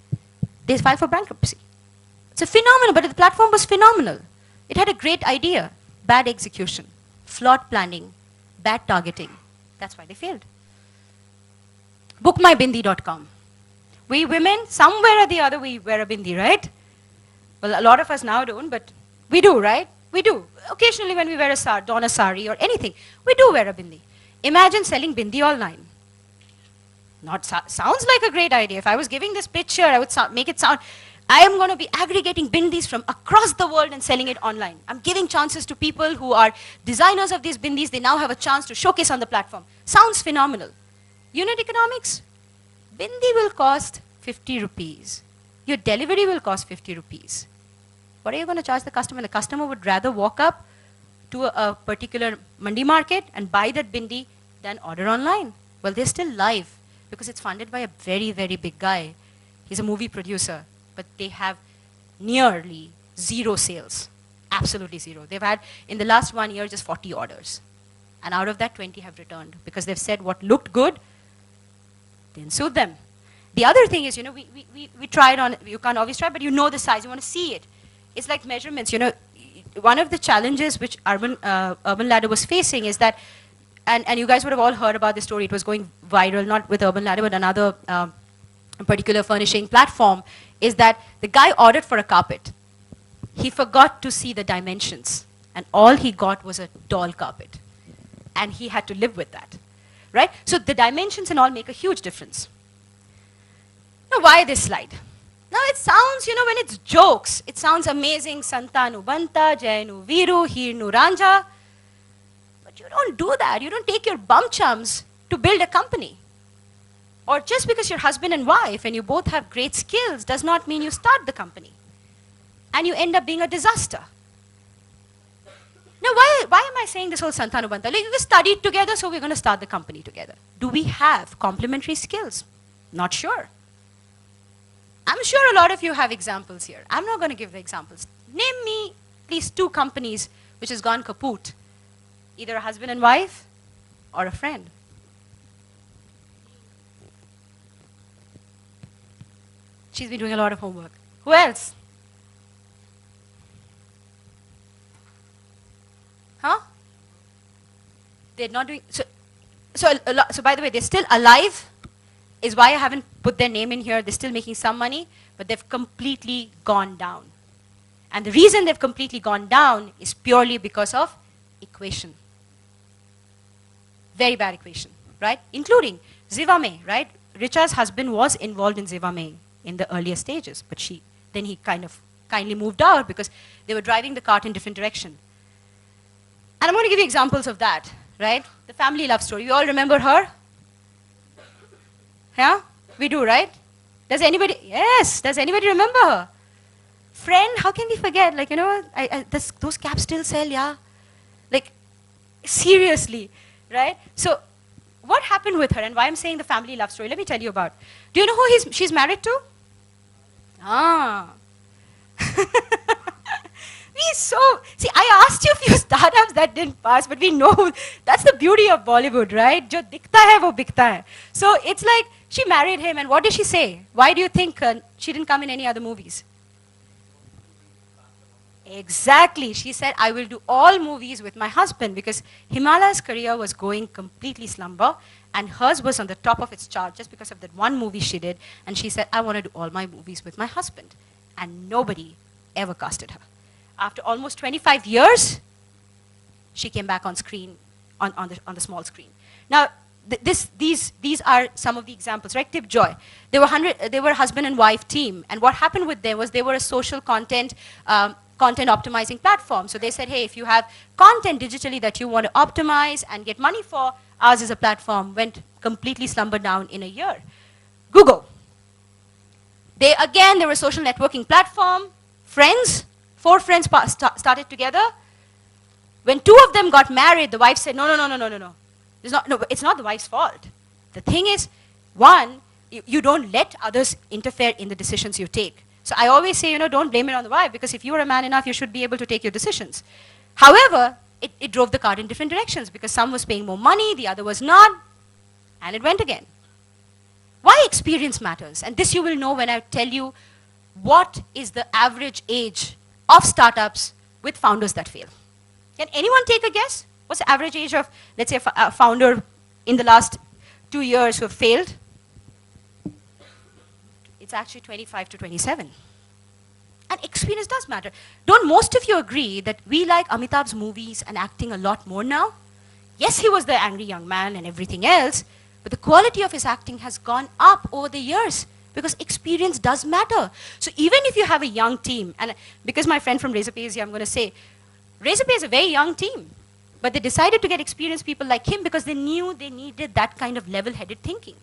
They filed for bankruptcy. It's a phenomenal, but the platform was phenomenal. It had a great idea, bad execution, flawed planning, bad targeting. That's why they failed. Bookmybindi.com. We women, somewhere or the other, we wear a bindi, right? Well, a lot of us now don't, but we do, right? We do. Occasionally when we wear a don a sari or anything, we do wear a bindi. Imagine selling bindi online. Sounds like a great idea. If I was giving this picture, I would make it sound, I am going to be aggregating bindis from across the world and selling it online. I'm giving chances to people who are designers of these bindis. They now have a chance to showcase on the platform. Sounds phenomenal. Unit economics? Bindi will cost 50 rupees. Your delivery will cost 50 rupees. What are you going to charge the customer? The customer would rather walk up to a particular mandi market and buy that bindi than order online. Well, they're still live because it's funded by a very, very big guy. He's a movie producer, but they have nearly zero sales. Absolutely zero. They've had, in the last 1 year, just 40 orders. And out of that, 20 have returned because they've said what looked good didn't suit them. The other thing is, we tried on, you can't always try, but you know the size, you want to see it. It's like measurements, one of the challenges which Urban Ladder was facing is that, and you guys would have all heard about this story, it was going viral, not with Urban Ladder, but another particular furnishing platform, is that the guy ordered for a carpet. He forgot to see the dimensions, and all he got was a doll carpet. And he had to live with that, right? So the dimensions and all make a huge difference. Now, why this slide? Now, it sounds, when it's jokes, it sounds amazing. Santanu Banta, Jainu Viru, Hirnu Ranja. But you don't do that. You don't take your bum chums to build a company. Or just because you're husband and wife and you both have great skills does not mean you start the company. And you end up being a disaster. Now, why am I saying this whole Santanu Banta? Like, we studied together, so we're going to start the company together. Do we have complementary skills? Not sure. I'm sure a lot of you have examples here. I'm not going to give the examples. Name me at least 2 companies which has gone kaput. Either a husband and wife or a friend. She's been doing a lot of homework. Who else? Huh? They're not doing, so by the way, they're still alive, is why I haven't put their name in here. They're still making some money, but they've completely gone down. And the reason they've completely gone down is purely because of equation. Very bad equation, right? Including Zivame, right? Richa's husband was involved in Zivame in the earlier stages, but then he kind of kindly moved out because they were driving the cart in different direction. And I'm going to give you examples of that, right? The family love story. You all remember her? Yeah? We do, right? Does anybody? Yes. Does anybody remember her? Friend, how can we forget? Like, those caps still sell, yeah? Like, seriously, right? So, what happened with her and why I'm saying the family love story? Let me tell you about. Do you know who she's married to? Ah. See, I asked you a few startups that didn't pass, but we know that's the beauty of Bollywood, right? Jo dikhta hai, wo bikta hai. So it's like she married him, and what did she say? Why do you think she didn't come in any other movies? Exactly. She said, I will do all movies with my husband because Himalaya's career was going completely slumber and hers was on the top of its chart just because of that one movie she did. And she said, I want to do all my movies with my husband. And nobody ever casted her. After almost 25 years, she came back on screen, on the small screen. Now, these are some of the examples, right? Tip Joy. They were a husband and wife team. And what happened with them was they were a social content optimizing platform. So they said, hey, if you have content digitally that you want to optimize and get money for, ours is a platform, went completely slumber down in a year. Google. They were a social networking platform. Friends, 4 friends started together. When 2 of them got married, the wife said, no. It's not the wife's fault. The thing is, one, you don't let others interfere in the decisions you take. So I always say, don't blame it on the wife, because if you are a man enough, you should be able to take your decisions. However, it drove the car in different directions, because some was paying more money, the other was not, and it went again. Why experience matters? And this you will know when I tell you what is the average age of startups with founders that fail. Can anyone take a guess? What's the average age of, let's say, a founder in the last 2 years who have failed? It's actually 25 to 27. And experience does matter. Don't most of you agree that we like Amitabh's movies and acting a lot more now? Yes, he was the angry young man and everything else, but the quality of his acting has gone up over the years because experience does matter. So even if you have a young team, and because my friend from Razorpay is here, I'm going to say, Razorpay is a very young team, but they decided to get experienced people like him because they knew they needed that kind of level-headed thinking.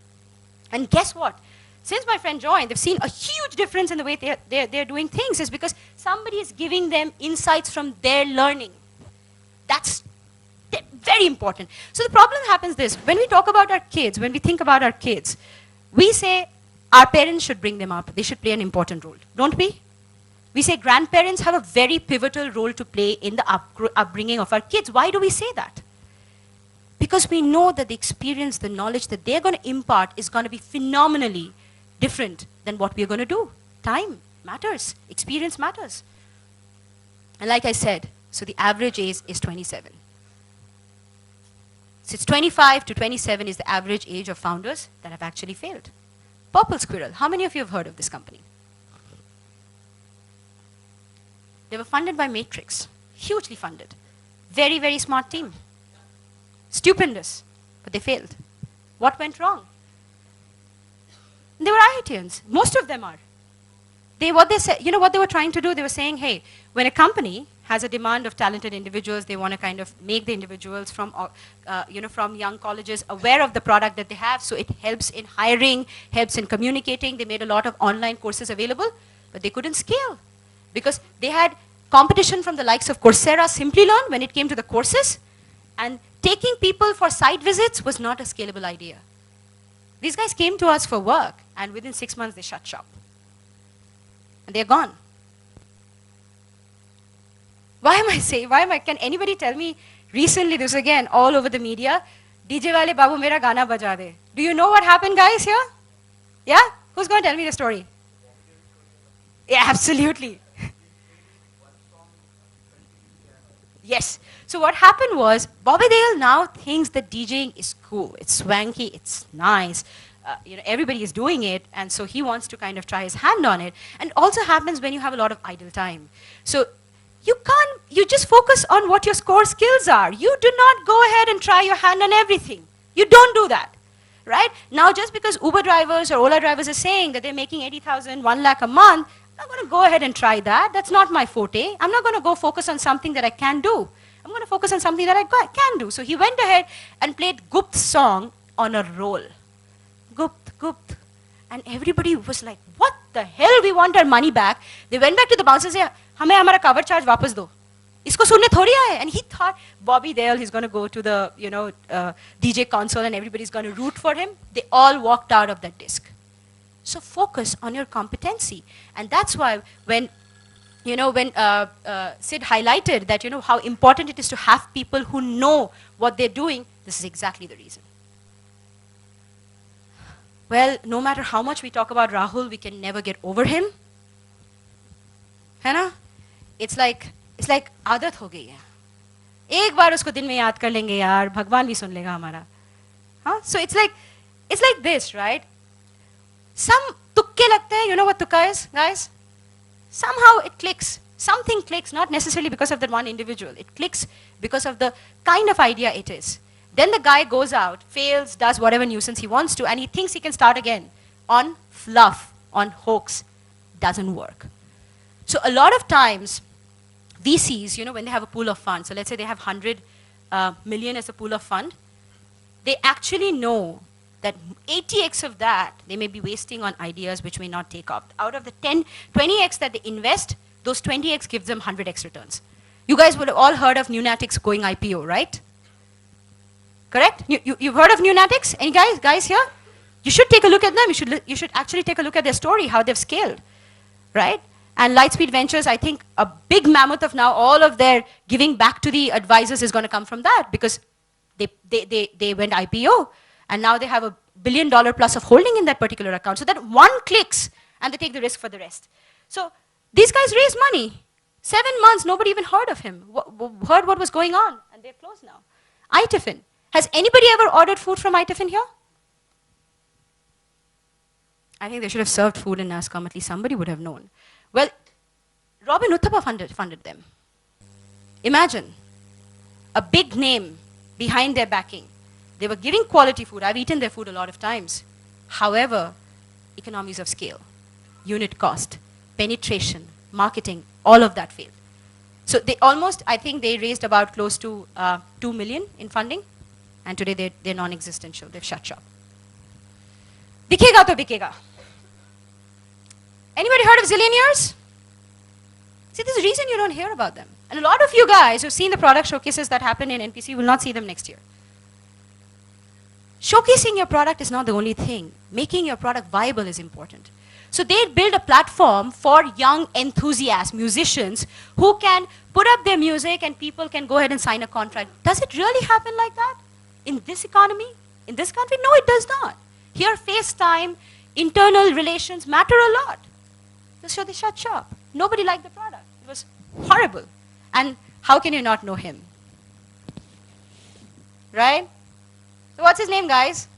And guess what? Since my friend joined, they've seen a huge difference in the way they're doing things. Is because somebody is giving them insights from their learning. That's very important. So the problem happens this, when we talk about our kids, when we think about our kids, we say our parents should bring them up. They should play an important role, don't we? We say grandparents have a very pivotal role to play in the upbringing of our kids. Why do we say that? Because we know that the experience, the knowledge that they're going to impart is going to be phenomenally different than what we're going to do. Time matters. Experience matters. And like I said, so the average age is 27. So it's 25 to 27 is the average age of founders that have actually failed. Purple Squirrel. How many of you have heard of this company? They were funded by Matrix. Hugely funded. Very, very smart team. Stupendous. But they failed. What went wrong? They were IITians. Most of them are. What they said, what they were trying to do? They were saying, hey, when a company has a demand of talented individuals, they want to kind of make the individuals from young colleges aware of the product that they have, so it helps in hiring, helps in communicating. They made a lot of online courses available, but they couldn't scale because they had competition from the likes of Coursera, Simplilearn when it came to the courses, and taking people for site visits was not a scalable idea. These guys came to us for work, and within 6 months they shut shop. And they're gone. Can anybody tell me, recently, this was again all over the media, DJ wale babu mera gana baja de. Do you know what happened, guys, here? Yeah? Who's going to tell me the story? Yeah, absolutely. Yes. So what happened was, Bobby Dale now thinks that DJing is cool. It's swanky, it's nice. Everybody is doing it, and so he wants to kind of try his hand on it. And it also happens when you have a lot of idle time. So you just focus on what your core skills are. You do not go ahead and try your hand on everything. You don't do that, right? Now, just because Uber drivers or Ola drivers are saying that they're making 80,000, 1 lakh a month, I'm not going to go ahead and try that. That's not my forte. I'm not going to go focus on something that I can do. I'm going to focus on something that I can do. So he went ahead and played Gupt's song on a roll. Gupt. And everybody was like, what the hell? We want our money back. They went back to the bouncer and said, हमें हमारा cover charge वापस दो. इसको सुनने थोड़ी आए. And he thought, Bobby Dale, he's going to go to the DJ console and everybody's going to root for him. They all walked out of that disc. So focus on your competency. And that's why when Sid highlighted that, how important it is to have people who know what they're doing, this is exactly the reason. Well, no matter how much we talk about Rahul, we can never get over him. Hannah? it's like आदत हो गई है. एक बार उसको दिन में याद कर लेंगे यार, भगवान भी सुन लेगा हमारा. Huh? So it's like this, right? Some तुक्के लगते हैं, you know what tukka is, guys? Somehow it clicks. Something clicks, not necessarily because of that one individual. It clicks because of the kind of idea it is. Then the guy goes out, fails, does whatever nuisance he wants to, and he thinks he can start again on fluff, on hoax. Doesn't work. So a lot of times, VCs, you know, when they have a pool of funds, so let's say they have 100 million as a pool of fund, they actually know that 80x of that they may be wasting on ideas which may not take off. Out of the 20x that they invest, those 20x gives them 100x returns. You guys would have all heard of Nunatics going IPO, right? Correct? You've heard of Nunatics? Any guys here? You should take a look at them. You should actually take a look at their story, how they've scaled, right? And Lightspeed Ventures, I think a big mammoth of now, all of their giving back to the advisors is going to come from that, because they went IPO, and now they have $1 billion plus of holding in that particular account. So that one clicks, and they take the risk for the rest. So these guys raised money. 7 months, nobody even heard of him, heard what was going on, and they're closed now. iTiffin. Has anybody ever ordered food from iTiffin here? I think they should have served food in NASCOM. At least somebody would have known. Well, Robin Uthappa funded them. Imagine a big name behind their backing. They were giving quality food. I've eaten their food a lot of times. However, economies of scale, unit cost, penetration, marketing, all of that failed. So they almost, I think they raised about close to 2 million in funding, and today they're non-existential. They've shut shop. Bikega to bikega. Anybody heard of zillionaires? See, there's a reason you don't hear about them. And a lot of you guys who've seen the product showcases that happen in NPC will not see them next year. Showcasing your product is not the only thing. Making your product viable is important. So they build a platform for young enthusiasts, musicians, who can put up their music and people can go ahead and sign a contract. Does it really happen like that? In this economy? In this country? No, it does not. Here, FaceTime, internal relations matter a lot. So they shut shop. Nobody liked the product. It was horrible. And how can you not know him? Right? So what's his name, guys?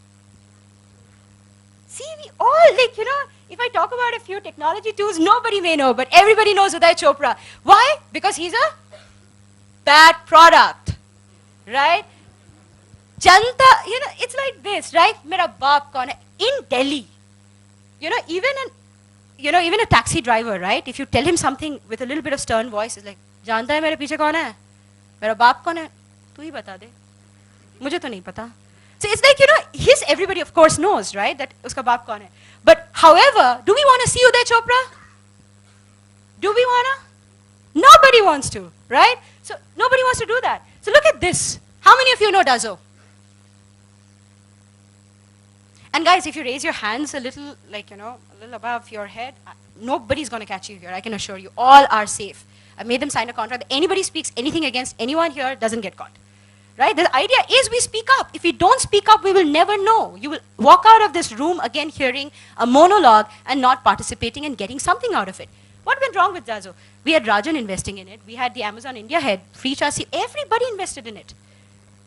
See, we all, like, you know, if I talk about a few technology tools, nobody may know, but everybody knows Uday Chopra. Why? Because he's a bad product. Right? Janta, you know, it's like this, right? Mera baap kaun hai? In Delhi, you know, even a taxi driver, right? If you tell him something with a little bit of stern voice, it's like, "Janta hai mere piche kaun hai? Mera baap kaun hai? Tu hi bata de. Mujhe to nahi pata." So it's like, you know, everybody of course knows, right, that uska baap kaun hai. But however, do we want to see Uday Chopra? Do we want to? Nobody wants to, right? So nobody wants to do that. So look at this. How many of you know Dazo? And guys, if you raise your hands a little, like, you know, a little above your head, nobody's going to catch you here, I can assure you. All are safe. I made them sign a contract. Anybody speaks anything against anyone here doesn't get caught. Right? The idea is we speak up. If we don't speak up, we will never know. You will walk out of this room again hearing a monologue and not participating and getting something out of it. What went wrong with Dazo? We had Rajan investing in it. We had the Amazon India head, Free Chasi. Everybody invested in it.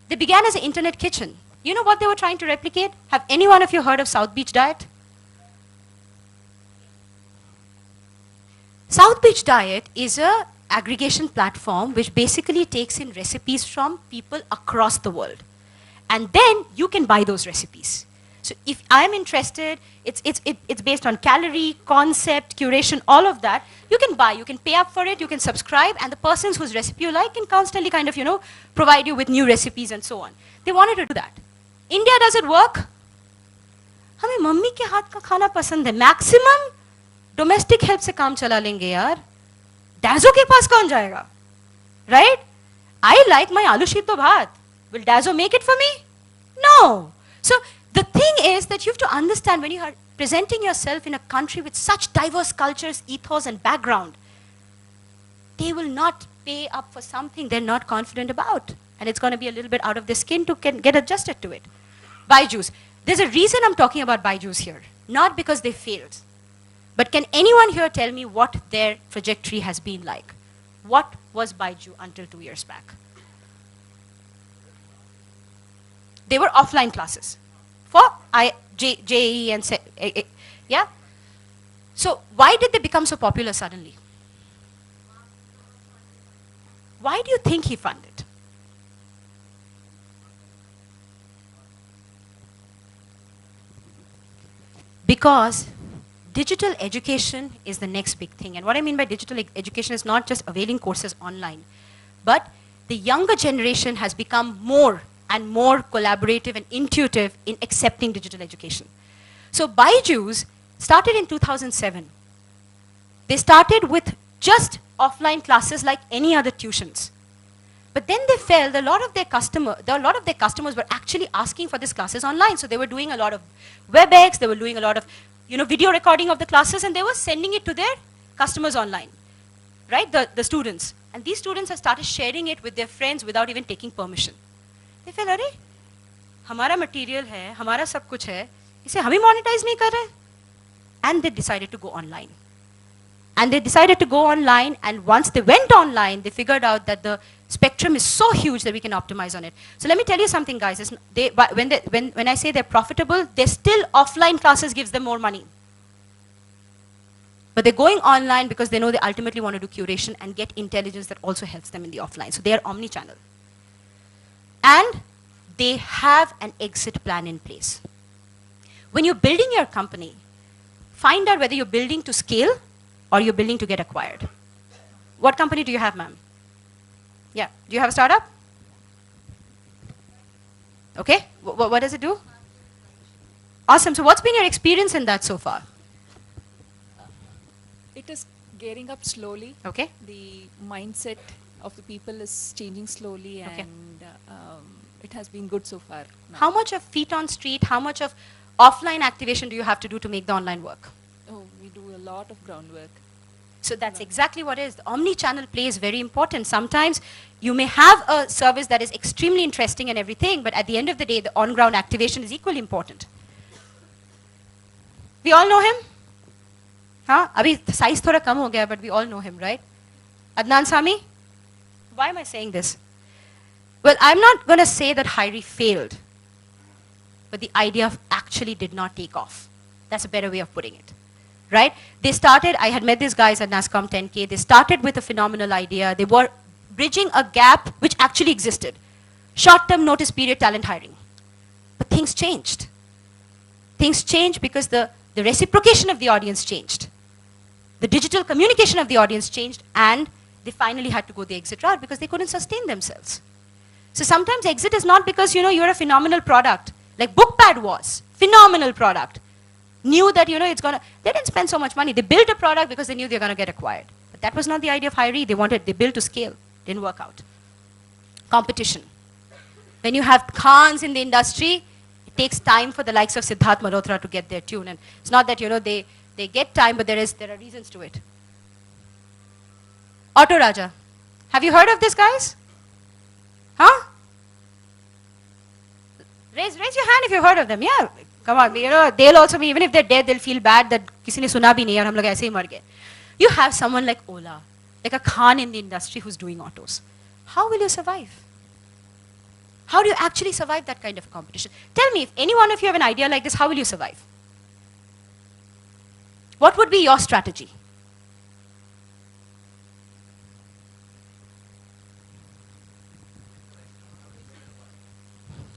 They began as an internet kitchen. You know what they were trying to replicate? Have any one of you heard of South Beach Diet? South Beach Diet is a aggregation platform which basically takes in recipes from people across the world. And then you can buy those recipes. So if I'm interested, it's based on calorie, concept, curation, all of that. You can buy, you can pay up for it, you can subscribe, and the persons whose recipe you like can constantly kind of, you know, provide you with new recipes and so on. They wanted to do that. India, does it work? हमें mummy के हाथ का खाना पसंद है. Maximum domestic help से काम चला लेंगे यार. Dazo के पास कौन जाएगा? Right? I like my aloo shiddo bhat. Will Dazo make it for me? No. So the thing is that you have to understand when you are presenting yourself in a country with such diverse cultures, ethos and background, they will not pay up for something they're not confident about. And it's going to be a little bit out of their skin to get adjusted to it. Byju's. There's a reason I'm talking about Byju's here. Not because they failed. But can anyone here tell me what their trajectory has been like? What was Baiju until 2 years back? They were offline classes for JEE and yeah. So why did they become so popular suddenly? Why do you think he funded? Because digital education is the next big thing. And what I mean by digital education is not just availing courses online, but the younger generation has become more and more collaborative and intuitive in accepting digital education. So Byju's started in 2007. They started with just offline classes like any other tuitions. But then they felt a lot of their customers were actually asking for these classes online. So they were doing a lot of WebEx, they were doing a lot of video recording of the classes, and they were sending it to their customers online, right? The students. And these students have started sharing it with their friends without even taking permission. They felt, अरे हमारा material है, हमारा सब कुछ है, इसे हम ही monetize नहीं कर रहे? And they decided to go online. And they decided to go online, and once they went online, they figured out that the spectrum is so huge that we can optimize on it. So let me tell you something, guys. When I say they're profitable, they're still offline classes gives them more money. But they're going online because they know they ultimately want to do curation and get intelligence that also helps them in the offline. So they are omni-channel. And they have an exit plan in place. When you're building your company, find out whether you're building to scale or you're building to get acquired. What company do you have, ma'am? Yeah, do you have a startup? Okay, what does it do? Awesome, so what's been your experience in that so far? It is gearing up slowly. Okay. The mindset of the people is changing slowly, Okay. and it has been good so far. now. How much of feet on street, how much of offline activation do you have to do to make the online work? Oh, we do a lot of groundwork. So that's exactly what it is. The omni-channel play is very important. Sometimes you may have a service that is extremely interesting and everything, but at the end of the day, the on-ground activation is equally important. We all know him? Huh? Abhi size thoda kam ho gaya, but we all know him, right? Adnan Sami? Why am I saying this? Well, I'm not going to say that Hyrie failed, but the idea actually did not take off. That's a better way of putting it. Right? They started, I had met these guys at NASCOM 10K, they started with a phenomenal idea. They were bridging a gap which actually existed. Short-term notice period talent hiring. But things changed. Things changed because the reciprocation of the audience changed. The digital communication of the audience changed, and they finally had to go the exit route because they couldn't sustain themselves. So sometimes exit is not because you're a phenomenal product, like BookPad was. Phenomenal product. Knew that it's gonna, they didn't spend so much money. They built a product because they knew they're gonna get acquired. But that was not the idea of Hyrie. They built to scale. Didn't work out. Competition. When you have Khans in the industry, it takes time for the likes of Siddharth Malhotra to get their tune. And it's not that they get time, but there are reasons to it. Auto Raja. Have you heard of this, guys? Huh? Raise your hand if you've heard of them. Yeah. Come on, they'll also be, even if they're dead, they'll feel bad that किसी ने सुना भी नहीं और हम लोग ऐसे ही मर गए. You have someone like Ola, like a Khan in the industry who's doing autos. How will you survive? How do you actually survive that kind of a competition? Tell me, if any one of you have an idea like this, how will you survive? What would be your strategy?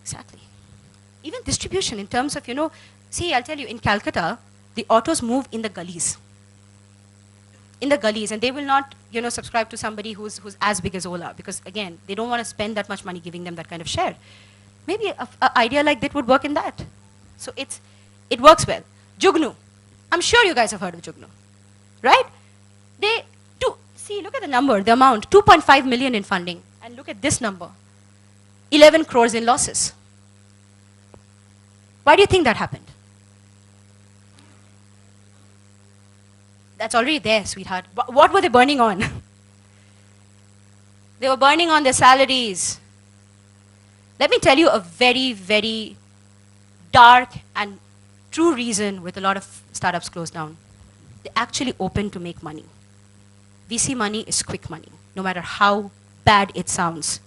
Exactly. Even distribution in terms of, see, I'll tell you, in Calcutta, the autos move in the gullies. In the gullies, and they will not, subscribe to somebody who's as big as Ola, because again, they don't want to spend that much money giving them that kind of share. Maybe an idea like that would work in that. So it works well. Jugnu. I'm sure you guys have heard of Jugnu, right? Look at the number, the amount, 2.5 million in funding, and look at this number, 11 crores in losses. Why do you think that happened? That's already there, sweetheart. What were they burning on? They were burning on their salaries. Let me tell you a very, very dark and true reason with a lot of startups closed down. They actually open to make money. VC money is quick money. no matter how bad it sounds.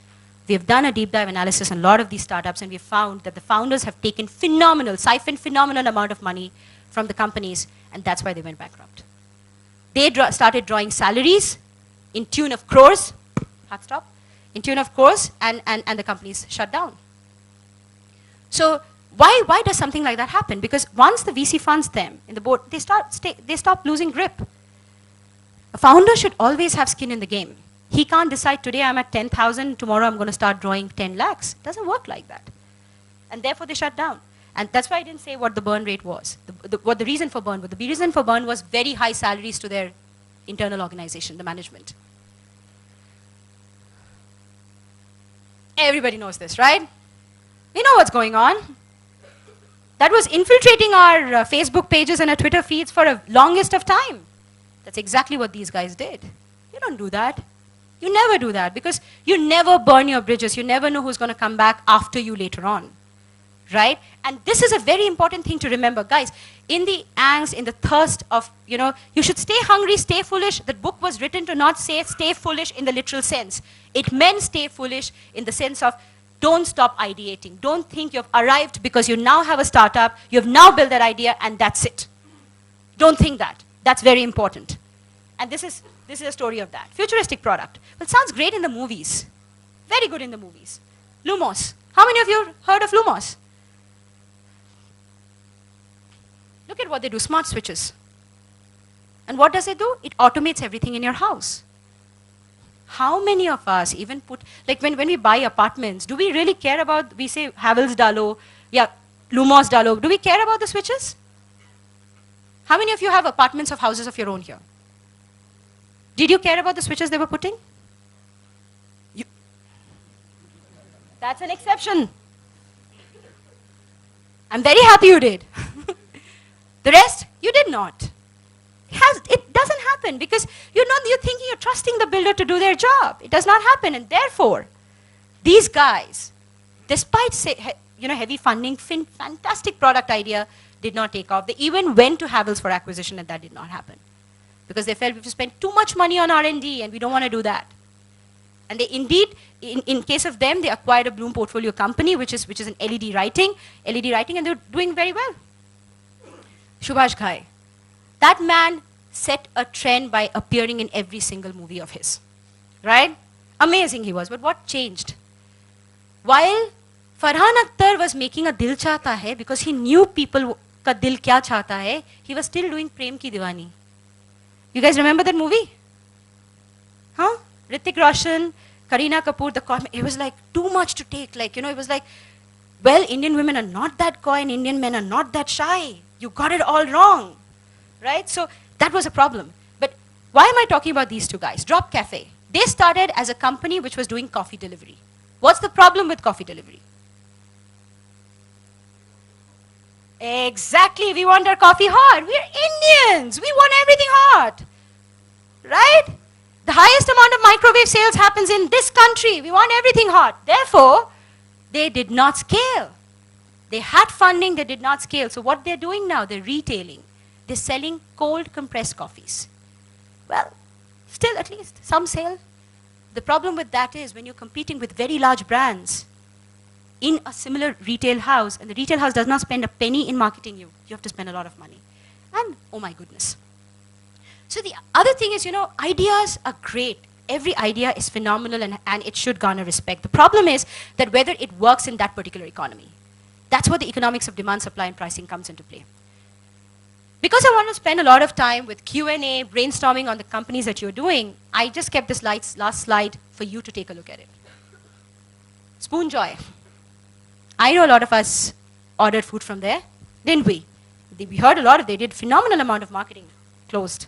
We have done a deep dive analysis on a lot of these startups, and we have found that the founders have taken siphoned phenomenal amount of money from the companies, and that's why they went bankrupt. They started drawing salaries in tune of crores, hard stop, in tune of crores, and the companies shut down. So why does something like that happen? Because once the VC funds them in the board, they stop losing grip. A founder should always have skin in the game. He can't decide today I'm at 10,000, tomorrow I'm going to start drawing 10 lakhs. It doesn't work like that. And therefore they shut down. And that's why I didn't say what the burn rate was, what the reason for burn was. The reason for burn was very high salaries to their internal organization, the management. Everybody knows this, right? We know what's going on. That was infiltrating our Facebook pages and our Twitter feeds for the longest of time. That's exactly what these guys did. You don't do that. You never do that because you never burn your bridges. You never know who's going to come back after you later on, right? And this is a very important thing to remember. Guys, in the angst, in the thirst of, you should stay hungry, stay foolish. That book was written to not say stay foolish in the literal sense. It meant stay foolish in the sense of don't stop ideating. Don't think you've arrived because you now have a startup, you've now built that idea, and that's it. Don't think that. That's very important. And this is a story of that. Futuristic product. Well, it sounds great in the movies. Very good in the movies. Lumos. How many of you heard of Lumos? Look at what they do, smart switches. And what does it do? It automates everything in your house. How many of us even like when we buy apartments, do we really care about, we say Havells Dalo, Lumos Dalo, do we care about the switches? How many of you have apartments of houses of your own here? Did you care about the switches they were putting? That's an exception. I'm very happy you did. The rest, you did not. It doesn't happen because you're thinking you're trusting the builder to do their job. It does not happen, and therefore, these guys, despite heavy funding, fantastic product idea, did not take off. They even went to Havells for acquisition, and that did not happen because they felt we've spent too much money on R&D, and we don't want to do that. And they indeed, in case of them, they acquired a Bloom portfolio company, which is an LED writing, and they're doing very well. Subhash Ghai. That man set a trend by appearing in every single movie of his, right? Amazing he was, but what changed? While Farhan Akhtar was making a Dil Chahta Hai because he knew people ka dil kya chahta hai, he was still doing Prem Ki Diwani. You guys remember that movie? Huh? Hrithik Roshan, Kareena Kapoor, it was like too much to take. It was like, well, Indian women are not that coy and Indian men are not that shy. You got it all wrong, right? So that was a problem. But why am I talking about these two guys? Drop Cafe. They started as a company which was doing coffee delivery. What's the problem with coffee delivery? Exactly, we want our coffee hot. We're Indians. We want everything hot, right? The highest amount of microwave sales happens in this country. We want everything hot. Therefore, they did not scale. They had funding, they did not scale. So what they're doing now, they're retailing. They're selling cold compressed coffees. Well, still at least some sale. The problem with that is when you're competing with very large brands in a similar retail house, and the retail house does not spend a penny in marketing you have to spend a lot of money. And oh my goodness. So the other thing is, ideas are great. Every idea is phenomenal and it should garner respect. The problem is that whether it works in that particular economy. That's where the economics of demand, supply, and pricing comes into play. Because I want to spend a lot of time with Q&A, brainstorming on the companies that you're doing, I just kept this last slide for you to take a look at it. Spoonjoy. I know a lot of us ordered food from there, didn't we? We heard a lot of, they did phenomenal amount of marketing. Closed.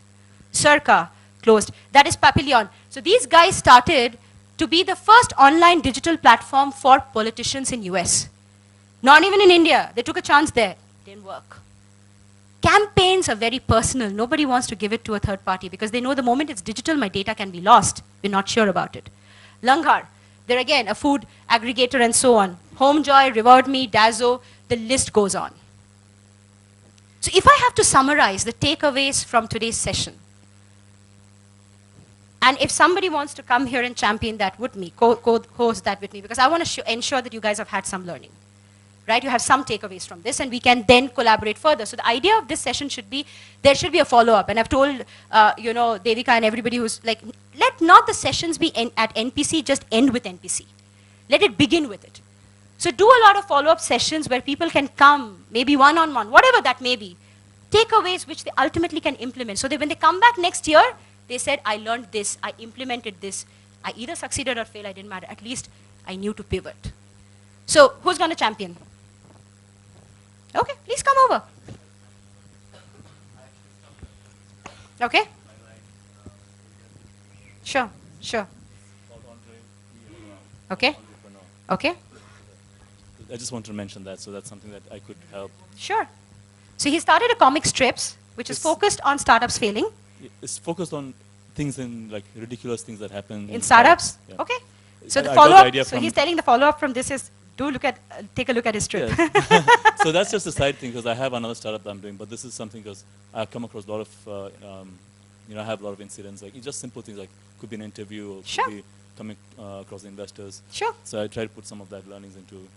Circa, closed. That is Papillon. So these guys started to be the first online digital platform for politicians in US. Not even in India. They took a chance there. Didn't work. Campaigns are very personal. Nobody wants to give it to a third party because they know the moment it's digital, my data can be lost. We're not sure about it. Langhar. They're again a food aggregator and so on. Homejoy, Reward Me, Dazzo, the list goes on. So if I have to summarize the takeaways from today's session, And if somebody wants to come here and champion that with me, co-host that with me, because I want to ensure that you guys have had some learning. Right? You have some takeaways from this, and we can then collaborate further. So the idea of this session should be, there should be a follow-up. And I've told, Devika and everybody who's like, let not the sessions be at NPC just end with NPC. Let it begin with it. So do a lot of follow-up sessions where people can come, maybe one-on-one, whatever that may be. Takeaways which they ultimately can implement. So that when they come back next year, they said, I learned this, I implemented this, I either succeeded or failed, I didn't matter. At least I knew to pivot. So who's going to champion? Okay, please come over. Okay? Sure, sure. Okay? Okay? I just wanted to mention that, so that's something that I could help. Sure. So he started a comic strips, which is focused on startups failing. It's focused on things in, like, ridiculous things that happen In startups? Yeah. Okay. So the I got follow-up, so he's telling the follow-up from this is, take a look at his strip. Yes. So that's just a side thing, because I have another startup that I'm doing, but this is something because I've come across a lot of, I have a lot of incidents, like it's just simple things, like could be an interview, or Sure. could be coming across the investors. Sure. So I try to put some of that learnings into.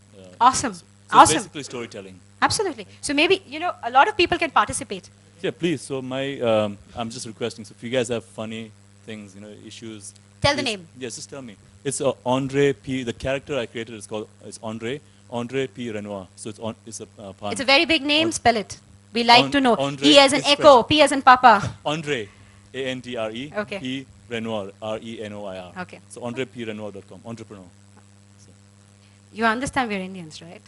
Awesome. So Awesome. it's basically storytelling. Absolutely. So maybe, a lot of people can participate. Yeah, please. So I'm just requesting. So if you guys have funny things, issues. Tell the please- name. Yes, just tell me. It's Andre P. The character I created is Andre P. Renoir. So it's a pun. It's a very big name, spell it. We like to know. Andre E as in is echo, P as in papa. Andre, Andre, Okay. P. Renoir, Renoir. Okay. So AndrePrenoir.com, entrepreneur. You understand we're Indians, right?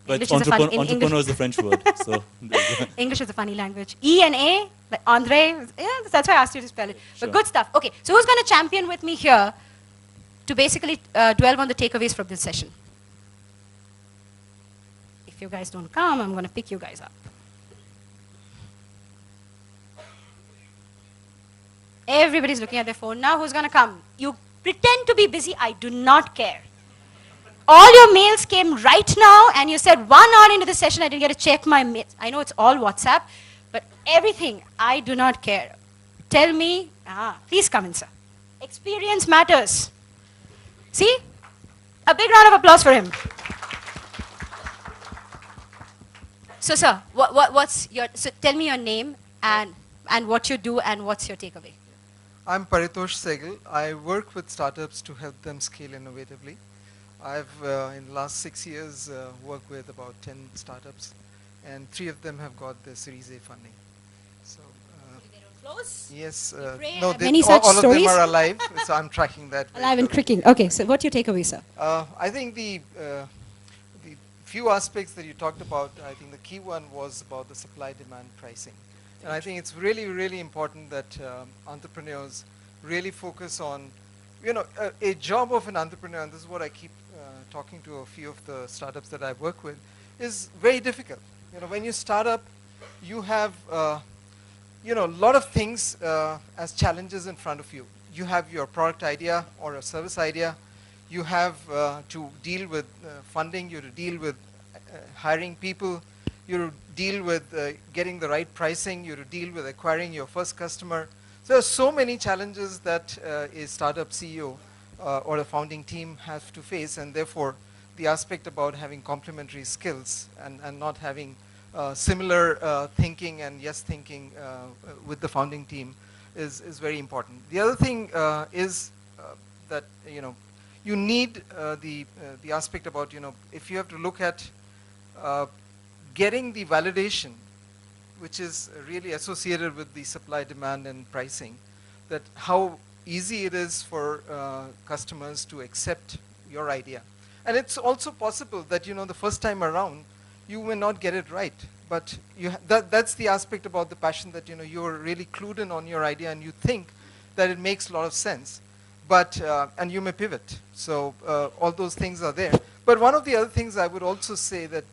But English is a fun- in entrepreneur English- is a French word. So there you go. English is a funny language. E and A, like Andre, yeah, that's why I asked you to spell it. Sure. But good stuff. Okay, so who's going to champion with me here to basically dwell on the takeaways from this session? If you guys don't come, I'm going to pick you guys up. Everybody's looking at their phone now. Who's going to come? You pretend to be busy. I do not care. All your mails came right now, and you said 1 hour into the session, I didn't get to check my mails. I know it's all WhatsApp, but everything, I do not care. Tell me, please come in, sir. Experience matters. See? A big round of applause for him. So, sir, so tell me your name and what you do and what's your takeaway. I'm Paritosh Sehgal. I work with startups to help them scale innovatively. I've, in the last 6 years, worked with about 10 startups, and 3 of them have got their Series A funding. So, yes, no, many such all of them stories? are alive, so I'm tracking that. very Alive and closely. cricking. Okay, so what's your takeaway, sir? I think the few aspects that you talked about, I think the key one was about the supply-demand pricing. And I think it's really, really important that entrepreneurs really focus on, a job of an entrepreneur, and this is what I keep talking to a few of the startups that I work with, is very difficult. When you start up, you have, a lot of things as challenges in front of you. You have your product idea or a service idea. You have to deal with funding. You have to deal with hiring people. You have to deal with getting the right pricing. You have to deal with acquiring your first customer. So there are so many challenges that a startup CEO or the founding team have to face, and therefore the aspect about having complementary skills and not having similar thinking and yes thinking with the founding team is very important. The other thing is that you need the aspect about if you have to look at getting the validation, which is really associated with the supply, demand, and pricing, that how easy it is for customers to accept your idea. And it's also possible that the first time around you may not get it right, but that's the aspect about the passion, that you're really clued in on your idea and you think that it makes a lot of sense, but and you may pivot. So all those things are there. But one of the other things I would also say that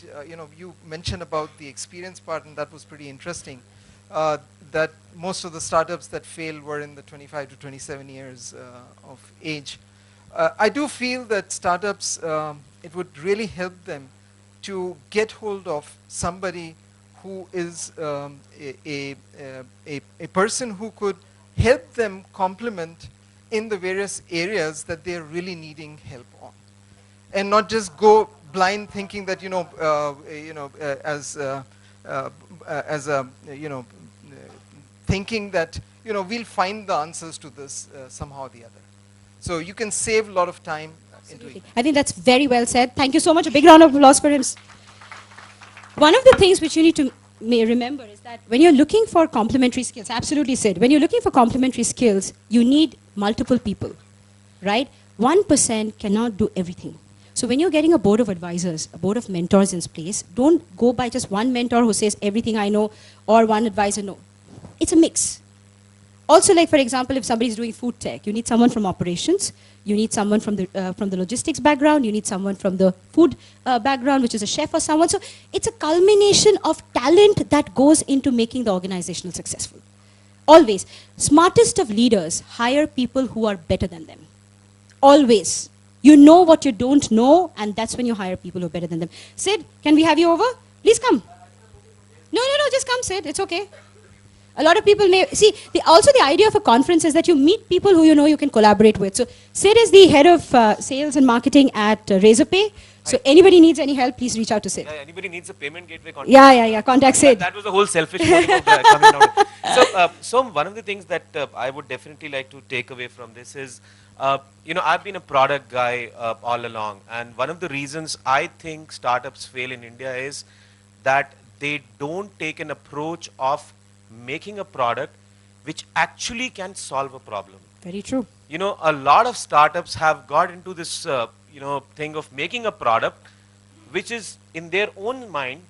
you mentioned about the experience part, and that was pretty interesting. That most of the startups that fail were in the 25 to 27 years of age. I do feel that startups, it would really help them to get hold of somebody who is a person who could help them complement in the various areas that they're really needing help on. And not just go blind thinking that, thinking that, we'll find the answers to this somehow or the other. So you can save a lot of time in doing that. I think that's very well said. Thank you so much. A big round of applause for him. One of the things which you need to remember is that when you're looking for complementary skills, absolutely Sid, when you're looking for complementary skills, you need multiple people, right? 1% cannot do everything. So when you're getting a board of advisors, a board of mentors in place, don't go by just one mentor who says everything I know or one advisor no. It's a mix. Also, like for example, if somebody's doing food tech, you need someone from operations, you need someone from the logistics background, you need someone from the food background, which is a chef or someone. So it's a culmination of talent that goes into making the organization successful. Always. Smartest of leaders hire people who are better than them. Always. You know what you don't know, and that's when you hire people who are better than them. Sid, can we have you over? Please come. No, just come, Sid. It's okay. A lot of people may, see, also the idea of a conference is that you meet people who you know you can collaborate with. So Sid is the head of sales and marketing at Razorpay. So anybody needs any help, please reach out to Sid. Yeah, anybody needs a payment gateway contact. Yeah, contact Sid. That was the whole selfish motive of coming out. So one of the things that I would definitely like to take away from this is, I've been a product guy all along, and one of the reasons I think startups fail in India is that they don't take an approach of making a product which actually can solve a problem. Very true. A lot of startups have got into this, thing of making a product which is in their own mind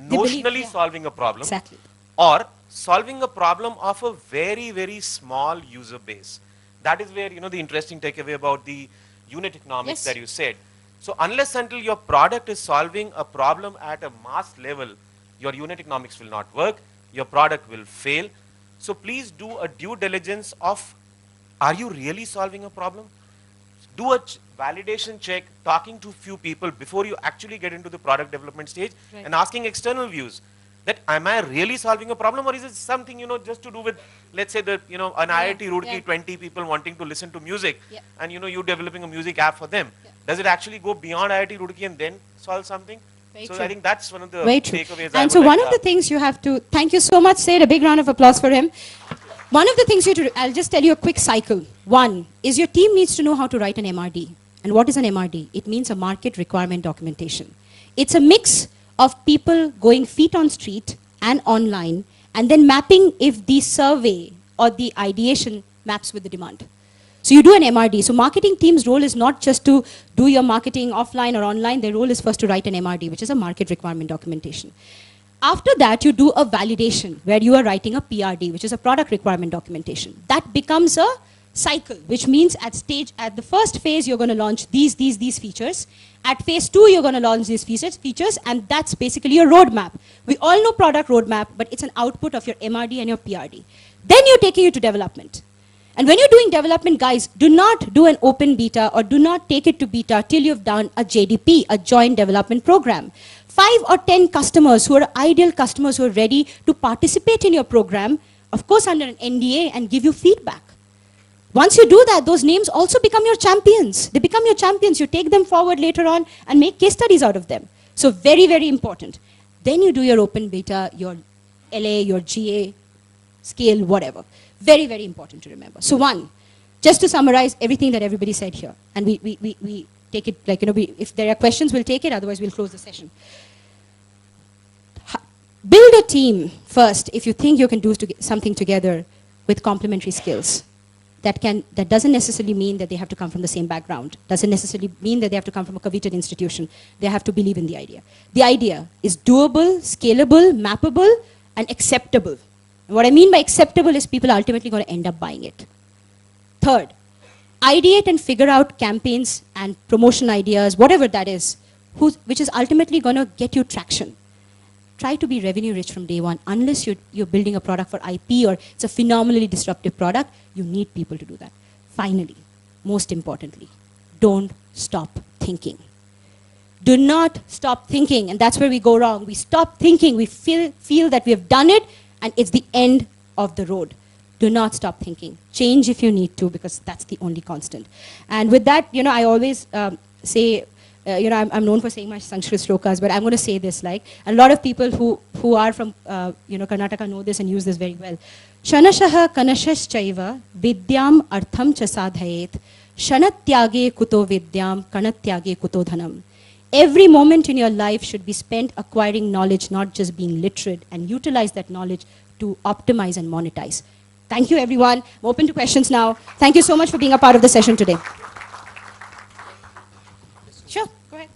notionally solving a problem. Exactly. Or solving a problem of a very, very small user base. That is where, the interesting takeaway about the unit economics that you said. So unless until your product is solving a problem at a mass level, your unit economics will not work, your product will fail. So please do a due diligence of, are you really solving a problem? Do a validation check, talking to few people before you actually get into the product development stage, and asking external views. That am I really solving a problem, or is it something, just to do with, let's say, an IIT Roorkee, 20 people wanting to listen to music, and you developing a music app for them. Does it actually go beyond IIT Roorkee and then solve something? Very so true. I think that's one of the Very true. takeaways. And so one of the things you have to, thank you so much, Sid, a big round of applause for him. One of the things you have to do, I'll just tell you a quick cycle. One is your team needs to know how to write an MRD. And what is an MRD? It means a market requirement documentation. It's a mix of people going feet on street and online, and then mapping if the survey or the ideation maps with the demand. So you do an MRD. So marketing team's role is not just to do your marketing offline or online. Their role is first to write an MRD, which is a market requirement documentation. After that, you do a validation where you are writing a PRD, which is a product requirement documentation. That becomes a cycle, which means at the first phase, you're going to launch these features. At phase 2, you're going to launch these features, and that's basically your roadmap. We all know product roadmap, but it's an output of your MRD and your PRD. Then you're taking it to development. And when you're doing development, guys, do not do an open beta or do not take it to beta till you've done a JDP, a joint development program. 5 or 10 customers who are ideal customers who are ready to participate in your program, of course under an NDA, and give you feedback. Once you do that, those names also become your champions. They become your champions. You take them forward later on and make case studies out of them. So very, very important. Then you do your open beta, your LA, your GA, scale, whatever. Very, very important to remember. So one, just to summarize everything that everybody said here, and we take it like, if there are questions, we'll take it, otherwise we'll close the session. Build a team first if you think you can do something together with complementary skills. That doesn't necessarily mean that they have to come from the same background. Doesn't necessarily mean that they have to come from a coveted institution. They have to believe in the idea. The idea is doable, scalable, mappable, and acceptable. And what I mean by acceptable is people are ultimately going to end up buying it. Third, ideate and figure out campaigns and promotion ideas, whatever that is, which is ultimately going to get you traction. Try to be revenue rich from day one. Unless you're building a product for IP or it's a phenomenally disruptive product, you need people to do that. Finally, most importantly, don't stop thinking. Do not stop thinking, and that's where we go wrong. We stop thinking, we feel that we have done it, and it's the end of the road. Do not stop thinking. Change if you need to, because that's the only constant. And with that, I always say, I'm known for saying my Sanskrit shlokas, but I'm going to say this, like, a lot of people who are from, Karnataka know this and use this very well. Shanashaha kanashaschaiva vidyam artham cha sadhayet shanatyage kuto vidyam kanatyage kuto dhanam. Every moment in your life should be spent acquiring knowledge, not just being literate, and utilize that knowledge to optimize and monetize. Thank you, everyone. I'm open to questions now. Thank you so much for being a part of the session today. Sure, go ahead.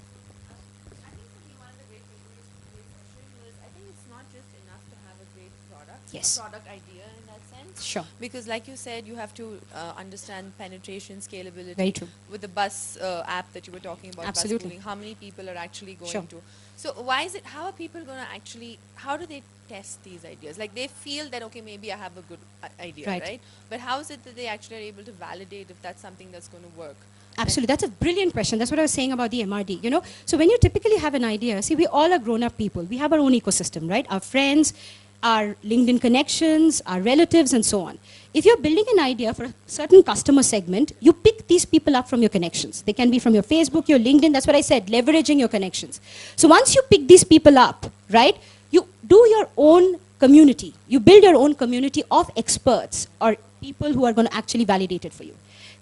Yes. Product idea in that sense. Sure. Because like you said, you have to understand penetration, scalability. Very true. With the bus app that you were talking about, Absolutely. bus pooling, how many people are actually going Sure. to. So why is it, how are people going to actually, how do they test these ideas? Like they feel that, okay, maybe I have a good idea, Right. right? But how is it that they actually are able to validate if that's something that's going to work? Absolutely. That's a brilliant question. That's what I was saying about the MRD. So when you typically have an idea, see, we all are grown-up people. We have our own ecosystem, right? Our friends, our LinkedIn connections, our relatives, and so on. If you're building an idea for a certain customer segment, you pick these people up from your connections. They can be from your Facebook, your LinkedIn. That's what I said, leveraging your connections. So once you pick these people up, right, you do your own community. You build your own community of experts or people who are going to actually validate it for you.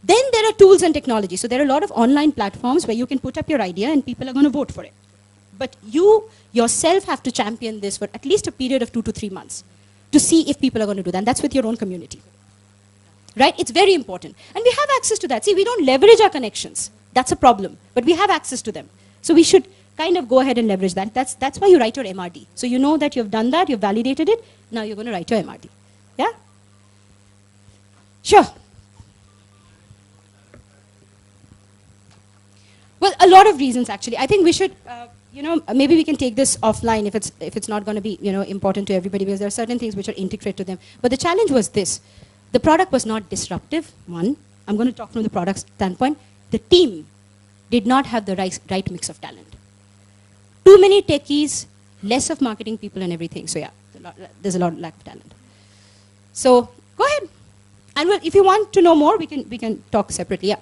Then there are tools and technology. So there are a lot of online platforms where you can put up your idea and people are going to vote for it. But you yourself have to champion this for at least a period of 2 to 3 months to see if people are going to do that. And that's with your own community. Right? It's very important. And we have access to that. See, we don't leverage our connections. That's a problem. But we have access to them. So we should kind of go ahead and leverage that. That's why you write your MRD. So you know that you've done that, you've validated it. Now you're going to write your MRD. Yeah? Sure. Well, a lot of reasons actually. I think we should, maybe we can take this offline if it's not going to be, important to everybody, because there are certain things which are integrated to them. But the challenge was this: the product was not disruptive. One, I'm going to talk from the product standpoint. The team did not have the right mix of talent. Too many techies, less of marketing people and everything. So yeah, there's a lot of lack of talent. So go ahead, and if you want to know more, we can talk separately. Yeah.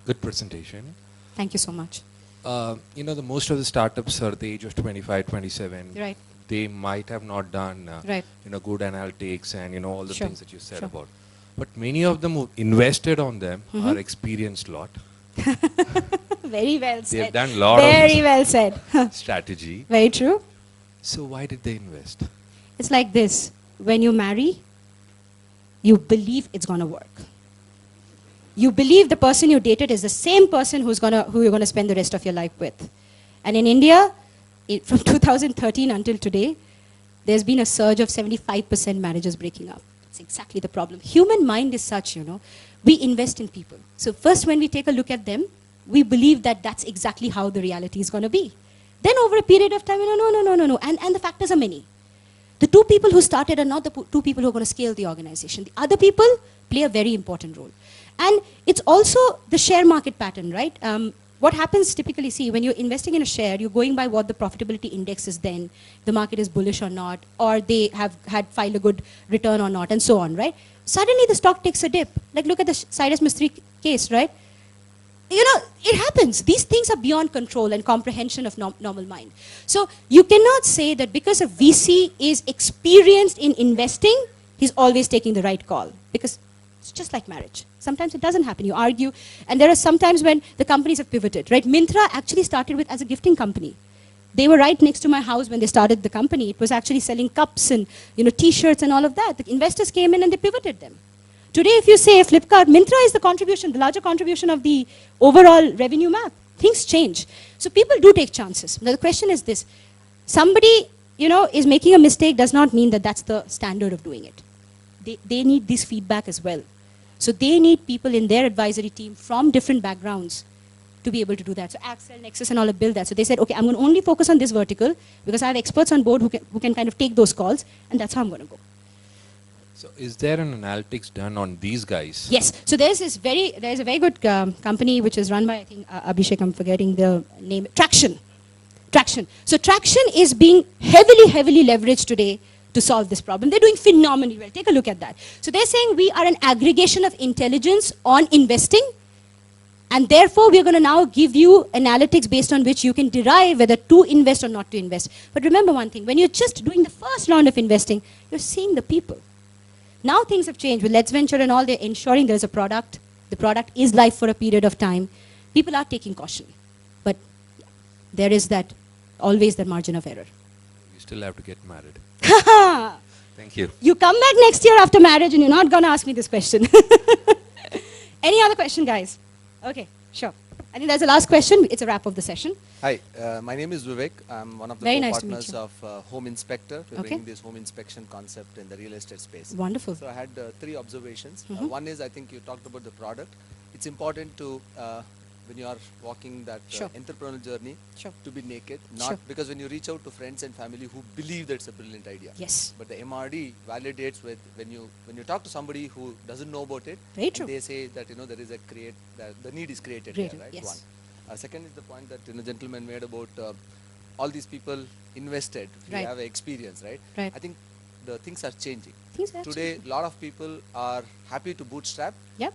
Good presentation. Thank you so much. The most of the startups are the age of 25, 27. Right. They might have not done, right. Good analytics and, all the Sure. things that you said Sure. about. But many of them who invested on them are experienced lot. Very well said. They've done a lot Very of well said. strategy. Very true. So why did they invest? It's like this. When you marry, you believe it's going to work. You believe the person you dated is the same person who you're going to spend the rest of your life with. And in India, from 2013 until today, there's been a surge of 75% marriages breaking up. It's exactly the problem. Human mind is such, we invest in people. So first when we take a look at them, we believe that that's exactly how the reality is going to be. Then over a period of time, no. And the factors are many. The two people who started are not the two people who are going to scale the organization. The other people play a very important role. And it's also the share market pattern, right? What happens typically, see, when you're investing in a share, you're going by what the profitability index is then, the market is bullish or not, or they have had filed a good return or not, and so on, right? Suddenly the stock takes a dip. Like look at the Cyrus Mistry case, right? It happens. These things are beyond control and comprehension of normal mind. So you cannot say that because a VC is experienced in investing, he's always taking the right call. Because it's just like marriage. Sometimes it doesn't happen. You argue. And there are some times when the companies have pivoted, right? Myntra actually started as a gifting company. They were right next to my house when they started the company. It was actually selling cups and, T-shirts and all of that. The investors came in and they pivoted them. Today, if you say Flipkart, Myntra is the larger contribution of the overall revenue map. Things change. So people do take chances. Now the question is this. Somebody, is making a mistake does not mean that that's the standard of doing it. They need this feedback as well. So they need people in their advisory team from different backgrounds to be able to do that. So Axel, Nexus and all have built that. So they said, okay, I'm going to only focus on this vertical because I have experts on board who can kind of take those calls, and that's how I'm going to go. So is there an analytics done on these guys? Yes. So there's a very good company which is run by, I think, Abhishek, I'm forgetting the name, Traction. So Traction is being heavily leveraged today to solve this problem. They're doing phenomenally well. Take a look at that. So they're saying we are an aggregation of intelligence on investing, and therefore we're going to now give you analytics based on which you can derive whether to invest or not to invest. But remember one thing, when you're just doing the first round of investing, you're seeing the people. Now things have changed. With Let's Venture and all, they're ensuring there's a product. The product is live for a period of time. People are taking caution. But there is that, always that margin of error. You still have to get married. Haha! Thank you. You come back next year after marriage and you're not going to ask me this question. Any other question, guys? Okay, sure. I think that's the last question. It's a wrap of the session. Hi, my name is Vivek. I'm one of the Very nice to meet co-partners you. of Home Inspector. We're Okay. bringing this home inspection concept in the real estate space. Wonderful. So I had 3 observations. Mhm. One is, I think you talked about the product. It's important to, when you are walking that Sure. entrepreneurial journey, Sure. to be naked. Not Sure. because when you reach out to friends and family who believe that it's a brilliant idea. Yes. But the MRD validates with when you talk to somebody who doesn't know about it. Very and true. they say that there is the need is created Created, here, right? yes. One. Second is the point that gentleman made about all these people invested. We Right. have experience, right? Right. I think the things are changing. Things are Today, changing. a lot of people are happy to bootstrap. Yep.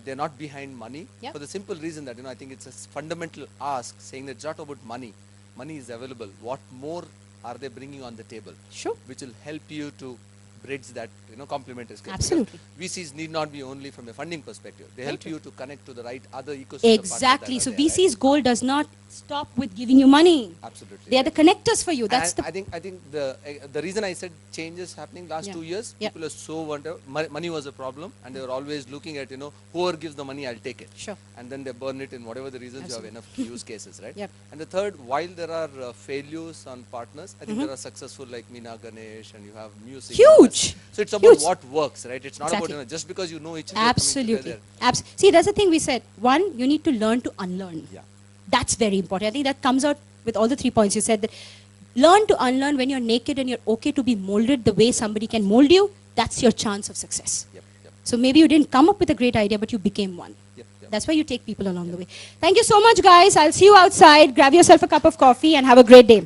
They're not behind money Yep. for the simple reason that I think it's a fundamental ask saying that it's not about money. Money is available. What more are they bringing on the table? Sure. Which will help you to bridge that complementary skills. Absolutely. Because VCs need not be only from a funding perspective. They help true. you to connect to the right other ecosystem. Exactly. So partners that are there, VC's goal does not stop with giving you money. Absolutely. They are the connectors for you. That's And the I think the reason I said change is happening last Yeah. 2 years. Yeah. People are so money was a problem, and they were always looking at whoever gives the money, I'll take it. Sure. And then they burn it in whatever the reasons Absolutely. you have enough use cases, right? Yep. And the third, while there are failures on partners, I think Mhm. there are successful like Meena Ganesh, and you have music. Huge. So it's about Huge. what works, right? It's not Exactly. about just because you know each other. coming Absolutely. together. See, that's the thing we said. One, you need to learn to unlearn. Yeah. That's very important. I think that comes out with all the 3 points you said. That learn to unlearn when you're naked and you're okay to be molded the way somebody can mold you. That's your chance of success. Yep, yep. So maybe you didn't come up with a great idea, but you became one. Yep, yep. That's why you take people along the way. Thank you so much, guys. I'll see you outside. Grab yourself a cup of coffee and have a great day.